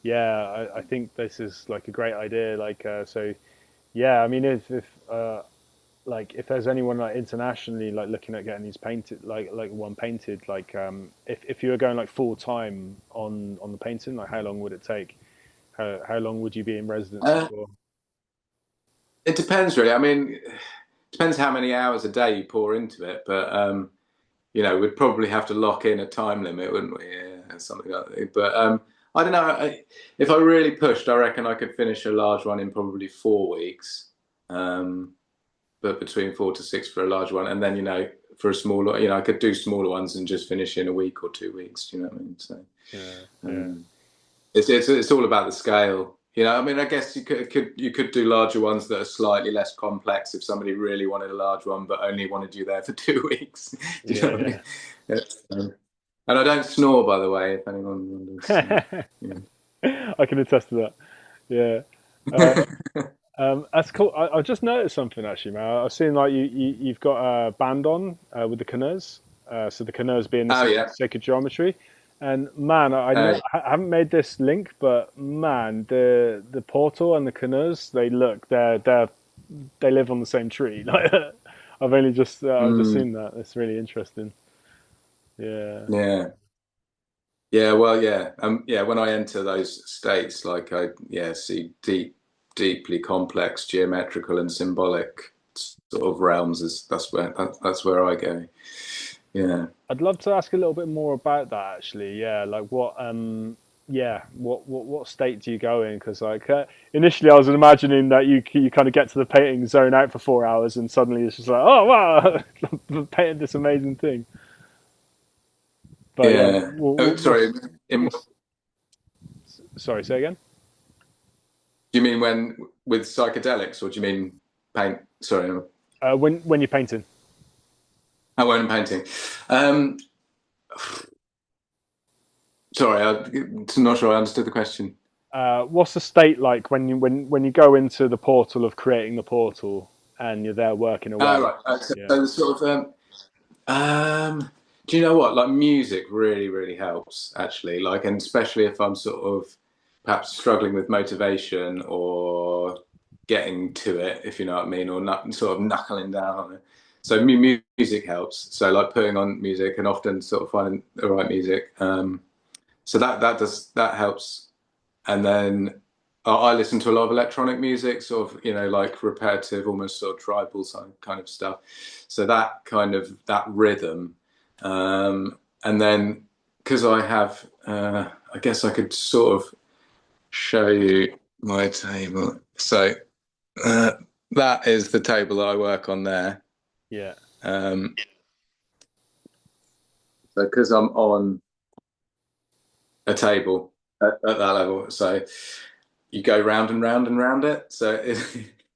yeah, I think this is like a great idea. Like, so yeah, I mean, if like if there's anyone like internationally like looking at getting these painted, like one painted, like if you were going like full time on the painting, like how long would it take? How long would you be in residency Uh, for? it depends really. I mean, it depends how many hours a day you pour into it, but we'd probably have to lock in a time limit, wouldn't we? Yeah, something like that. But I don't know. If I really pushed, I reckon I could finish a large one in probably 4 weeks. Um, but between 4 to 6 for a large one, and then for a smaller, I could do smaller ones and just finish in a week or 2 weeks. Do you know what I mean? So Yeah, yeah. um, it's all about the scale. I mean, I guess you could do larger ones that are slightly less complex if somebody really wanted a large one but only wanted you there for 2 weeks. Do you know what I Yeah, mean? And I don't snore, by the way, if anyone wonders. So, yeah. yeah. I can attest to that. Yeah. Uh, that's cool. I just noticed something actually, man. I've seen like you've got a band on with the canoes. So the canoes being the Oh yeah. sacred geometry, and man, I haven't made this link, but man, the portal and the canoes, they live on the same tree. Like I've just mm, seen that. It's really interesting. Yeah, yeah. Yeah, well, yeah, yeah. When I enter those states, like I, yeah, see deeply complex geometrical and symbolic sort of realms. That's where I go. Yeah. I'd love to ask a little bit more about that actually. Yeah, like yeah, what state do you go in? Because like initially I was imagining that you kind of get to the painting, zone out for 4 hours, and suddenly it's just like, oh wow, I've painted this amazing thing. But yeah, Yeah. Oh, sorry. what's sorry, say again. Do you mean with psychedelics, or do you mean paint? Sorry, When you're painting, I won't painting. Um, sorry, I'm not sure I understood the question. what's the state like when you go into the portal of creating the portal and you're there working Oh, away? right. So, Yeah, so the sort of do you know what? Like music really, really helps actually. Like, and especially if I'm sort of perhaps struggling with motivation or getting to it, if you know what I mean, or sort of knuckling down on it. So music helps. So like putting on music and often sort of finding the right music. So that helps. And then I listen to a lot of electronic music, sort of like repetitive, almost sort of tribal kind of stuff. So that rhythm, and then because I have, I guess I could sort of show you my table. So uh, that is the table that I work on there. yeah, Um, so because I'm on a table at that level, so you go round and round and round it. So it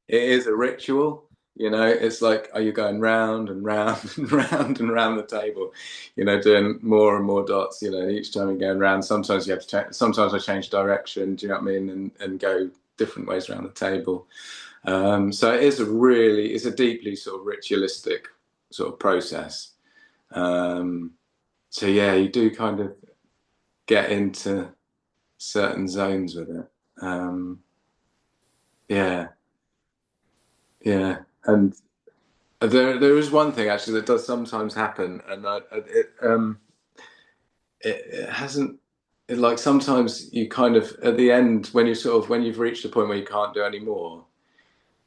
is a ritual. It's like, are you going round and round and round and round the table, doing more and more dots, each time you're going round. Sometimes you have to change, sometimes I change direction, do you know what I mean? And go different ways around the table. So it's a deeply sort of ritualistic sort of process. Um, so yeah, you do kind of get into certain zones with it. Yeah, yeah, and there is one thing actually that does sometimes happen, and it hasn't. Like sometimes you kind of at the end when you've reached the point where you can't do any more.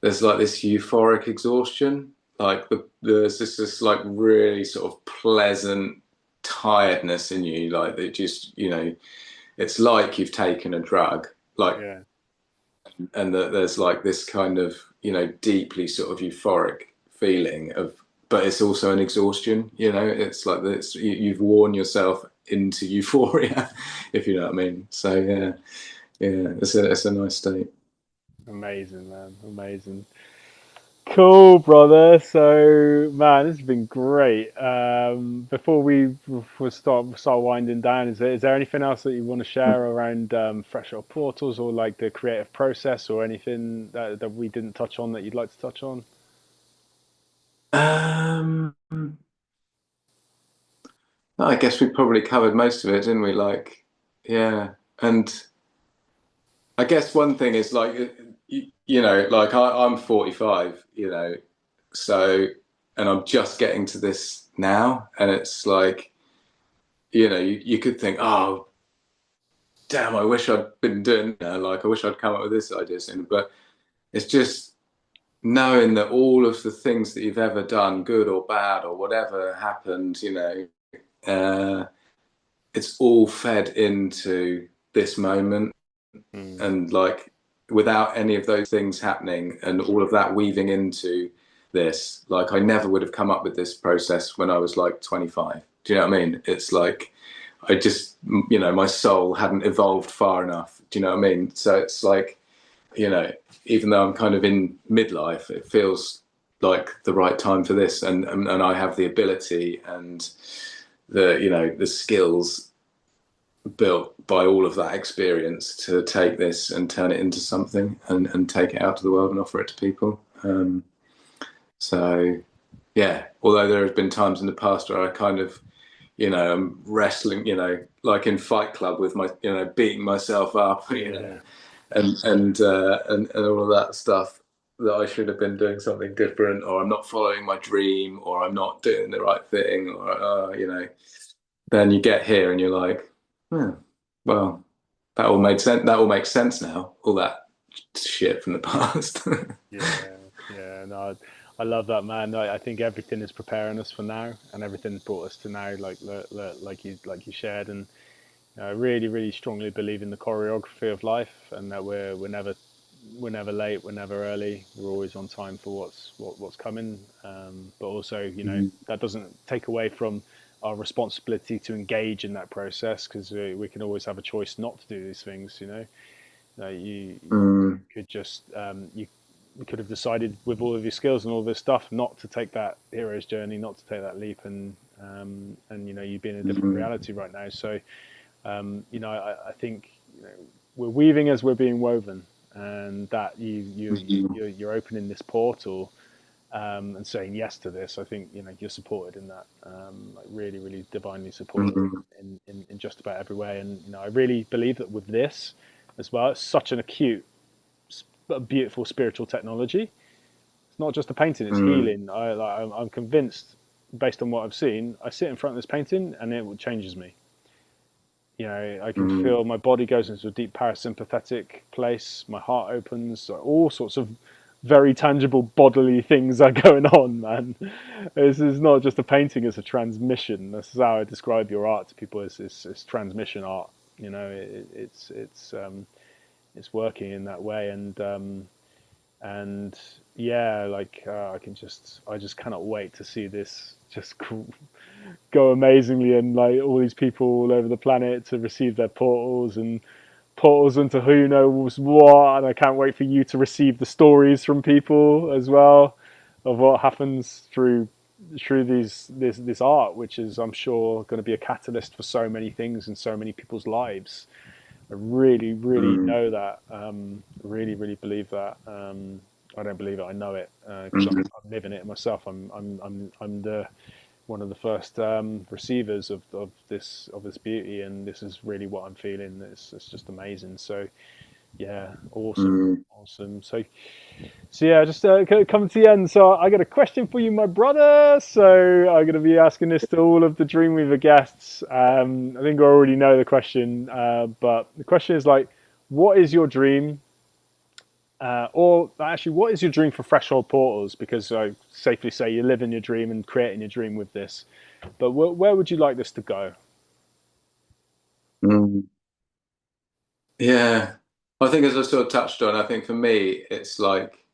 There's like this euphoric exhaustion, like there's this like really sort of pleasant tiredness in you, like that just it's like you've taken a drug, like yeah. and that there's like this kind of deeply sort of euphoric feeling of, but it's also an exhaustion. It's like this you've worn yourself into euphoria, if you know what I mean. So yeah, yeah, it's a nice state. Amazing, man. Amazing. Cool, brother. So, man, this has been great. Before we start winding down, is there anything else that you want to share around fresh up portals or like the creative process or anything that we didn't touch on that you'd like to touch on? um I guess we probably covered most of it, didn't we? Like, yeah. And I guess one thing is like you know, like I'm 45, you know, so, and I'm just getting to this now, and it's like, you know, you could think, oh, damn, I wish I'd been doing that. Like, I wish I'd come up with this idea sooner. But it's just knowing that all of the things that you've ever done, good or bad or whatever happened, you know, uh, it's all fed into this moment. Mm. And like, without any of those things happening and all of that weaving into this, like, I never would have come up with this process when I was like 25. Do you know what I mean? It's like, I just, you know, my soul hadn't evolved far enough. Do you know what I mean? So it's like, you know, even though I'm kind of in midlife, it feels like the right time for this, and I have the ability and the, you know, the skills built by all of that experience to take this and turn it into something, and take it out to the world and offer it to people. So yeah, although there have been times in the past where I kind of, you know, I'm wrestling, you know, like in Fight Club with my, you know, beating myself up, you know, Yeah. and all of that stuff, that I should have been doing something different, or I'm not following my dream, or I'm not doing the right thing, or you know, then you get here and you're like, hmm, well, that all made sense. That all makes sense now. All that shit from the past. Yeah, yeah, no, I love that, man. I think everything is preparing us for now, and everything's brought us to now, like you shared. And I really, really strongly believe in the choreography of life, and that we're never late, we're never early, we're always on time for what's coming. But also, you know, Mm, that doesn't take away from our responsibility to engage in that process, because we can always have a choice not to do these things. You know, you mm, could just you could have decided with all of your skills and all this stuff not to take that hero's journey, not to take that leap, and you know, you'd be in a different mm, reality right now. So you know, I think, you know, we're weaving as we're being woven, and that mm, you're opening this portal, and saying yes to this. I think, you know, you're supported in that, like really, really divinely supported mm, in just about every way. And you know, I really believe that with this as well, it's such an acute, but beautiful spiritual technology. It's not just a painting; it's mm, healing. I'm convinced, based on what I've seen. I sit in front of this painting, and it changes me. You know, I can mm, feel my body goes into a deep parasympathetic place. My heart opens. All sorts of very tangible bodily things are going on, man. This is not just a painting; it's a transmission. This is how I describe your art to people. It's transmission art. You know, it's working in that way, and yeah, like I just cannot wait to see this just go amazingly, and like all these people all over the planet to receive their portals, and portals into who knows what. And I can't wait for you to receive the stories from people as well of what happens through this art, which is, I'm sure, going to be a catalyst for so many things in so many people's lives. I really, really mm, know that. Really, really believe that. I don't believe it. I know it, because mm, I'm living it myself. I'm the one of the first receivers of this beauty, and this is really what I'm feeling. It's just amazing. So yeah, awesome, mm. awesome. So yeah, just coming to the end. So I got a question for you, my brother. So I'm going to be asking this to all of the Dreamweaver guests. I think I already know the question, but the question is like, what is your dream? Or actually, what is your dream for Threshold Portals? Because I safely say you're living your dream and creating your dream with this. But where would you like this to go? Mm. Yeah, I think, as I sort of touched on, I think for me, it's like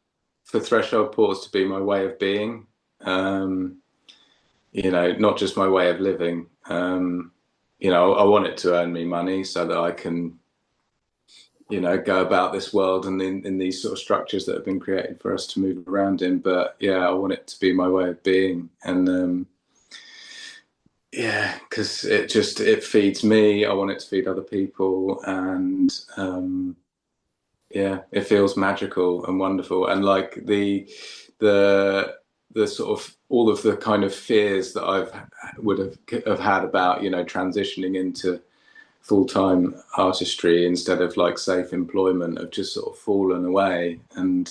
for Threshold Pause to be my way of being, um, you know, not just my way of living. You know, I want it to earn me money so that I can, you know, go about this world and in these sort of structures that have been created for us to move around in. But yeah, I want it to be my way of being. And yeah, because it feeds me. I want it to feed other people, and yeah, it feels magical and wonderful. And like the the sort of all of the kind of fears that I've would have had about, you know, transitioning into full-time artistry instead of like safe employment have just sort of fallen away. And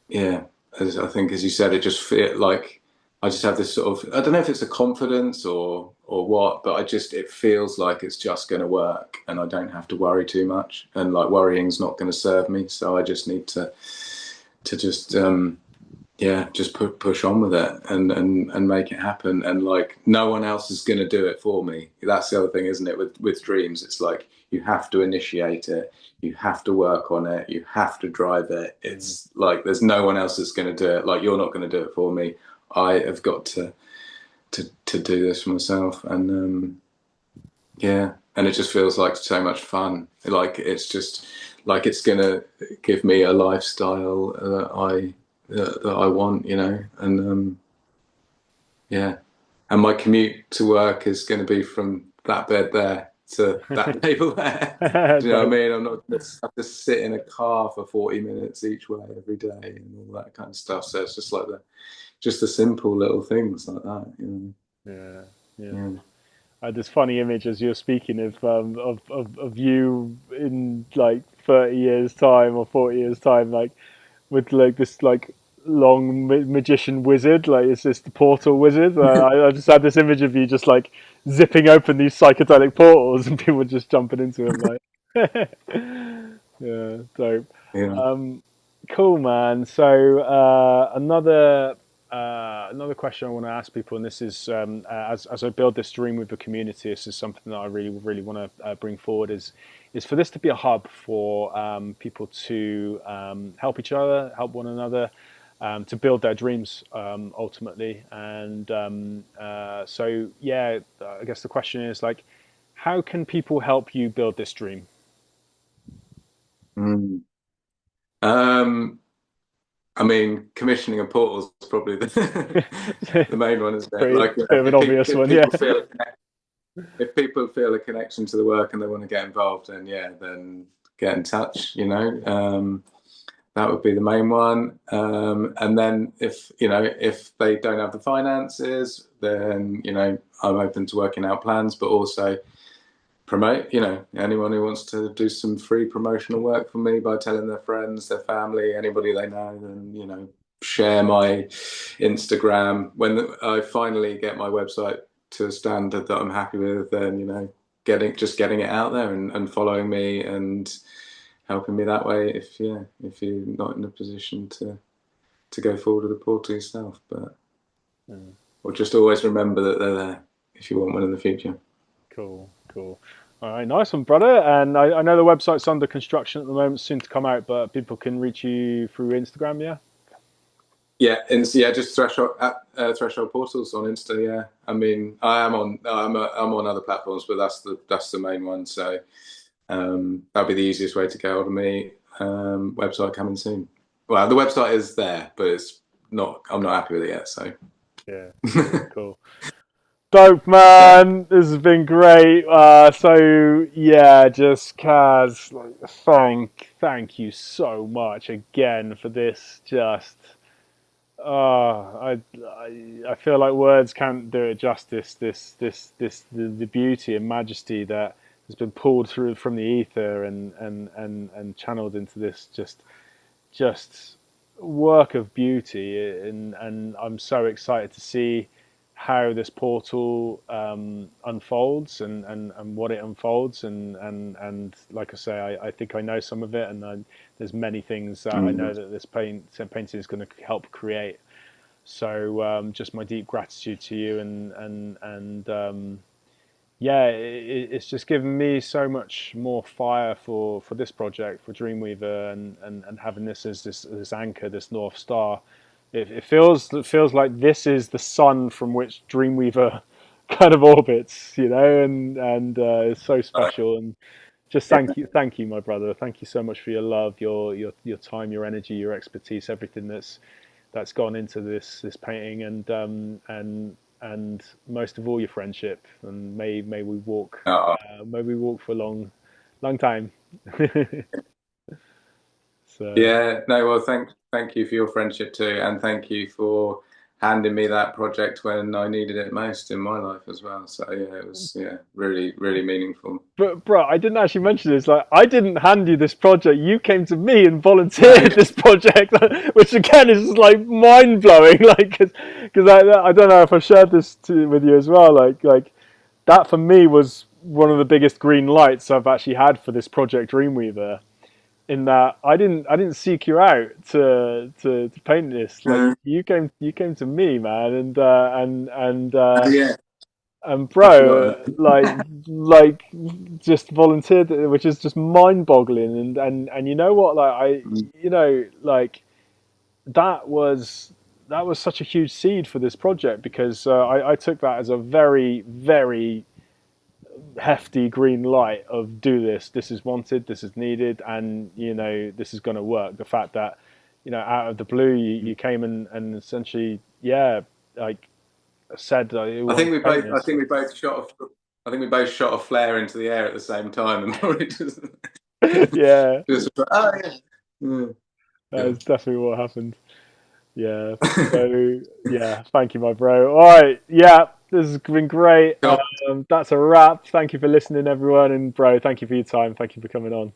yeah, as I think, as you said, it just feel like I just have this sort of, I don't know if it's a confidence or what, but I just, it feels like it's just going to work and I don't have to worry too much. And like worrying's not going to serve me. So I just need to just yeah, just push on with it and make it happen. And like no one else is going to do it for me. That's the other thing, isn't it? With dreams, it's like you have to initiate it, you have to work on it, you have to drive it. Mm. It's like there's no one else that's going to do it. Like you're not going to do it for me. I have got to do this for myself. And yeah, and it just feels like so much fun. Like it's just like it's going to give me a lifestyle that I want, you know, and yeah, and my commute to work is going to be from that bed there to that table there. Do you know what I Dope. mean? I'm not going to have to sit in a car for 40 minutes each way every day and all that kind of stuff. So it's just like just the simple little things like that, you Yeah, yeah. know. I had this funny image as you were speaking of you in like 30 years time or 40 years time, like with like this like long magician wizard, like it's just the portal wizard. I just had this image of you just like zipping open these psychedelic portals and people just jumping into them, like yeah, dope. Yeah. Um, cool, man. So another question I want to ask people, and this is as I build this dream with the community, this is something that I really want to bring forward is for this to be a hub for people to help each other, help one another, to build their dreams ultimately. And so, yeah, I guess the question is like, how can people help you build this dream? Mm. Um, I mean, commissioning a portal is probably the main one, isn't it? Pretty Like, you bit know, of an obvious if one, yeah. people feel if people feel a connection to the work and they want to get involved, then yeah, then get in touch. You know, that would be the main one. And then if you know if they don't have the finances, then you know I'm open to working out plans, but also promote. You know, anyone who wants to do some free promotional work for me by telling their friends, their family, anybody they know, then you know share my Instagram when I finally get my website to a standard that I'm happy with, then you know getting it out there and following me and helping me that way if yeah if you're not in a position to go forward with the portal yourself, but Mm, or just always remember that they're there if you want one in the future. cool, cool. All right, nice one, brother. And I know the website's under construction at the moment, soon to come out, but people can reach you through Instagram, yeah? Yeah, and so, yeah, just threshold portals on Insta. Yeah, I mean, I am on I'm on other platforms, but that's the main one. So that'll be the easiest way to get hold of me. Website coming soon. Well, the website is there, but it's not. I'm not happy with it yet. So Yeah, cool, cool. Dope, yeah, man. This has been great. So yeah, just Kaz, like, thank you so much again for this. Just I feel like words can't do it justice. The beauty and majesty that has been pulled through from the ether and channeled into this just work of beauty, and I'm so excited to see how this portal unfolds and what it unfolds and like I say, I think I know some of it, and there's many things that I know mm, that this painting is going to help create. So just my deep gratitude to you, and yeah, it's just given me so much more fire for this project, for Dreamweaver, and having this as this anchor, this North Star. It feels like this is the sun from which Dreamweaver kind of orbits, you know, and it's so special. And just thank you, my brother. Thank you so much for your love, your time, your energy, your expertise, everything that's gone into this painting, and most of all your friendship. And may we walk uh, may we walk for a long time. So yeah. No, well, thank you for your friendship too, and thank you for handing me that project when I needed it most in my life as well. So yeah, it was really really meaningful. But bro, I didn't actually mention this. Like, I didn't hand you this project. You came to me and No, volunteered this project, which again is just like mind blowing. Like, because I don't know if I shared this with you as well. Like that for me was one of the biggest green lights I've actually had for this project Dreamweaver. In that I didn't seek you out to paint this. Like, uh, you came to me, man, yeah, and I forgot bro, like just volunteered, which is just mind boggling. And you know what, like that. like that was that was such a huge seed for this project, because I took that as a very very hefty green light of, do this, this is wanted, this is needed, and this is going to work. The fact that out of the blue you came and essentially, yeah, like said, you I wanted think to we paint both. I this. think we both shot. I think we both shot a flare into the air at the same time, and probably Yeah, just oh yeah. Mm, that yeah. is definitely what happened. Yeah. So yeah, thank you, my bro. All right. Yeah, this has been great. Cool. That's a wrap. Thank you for listening, everyone. And bro, thank you for your time. Thank you for coming on.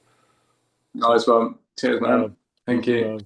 Nice one. Cheers, Uh, man. you Thank too, you. man.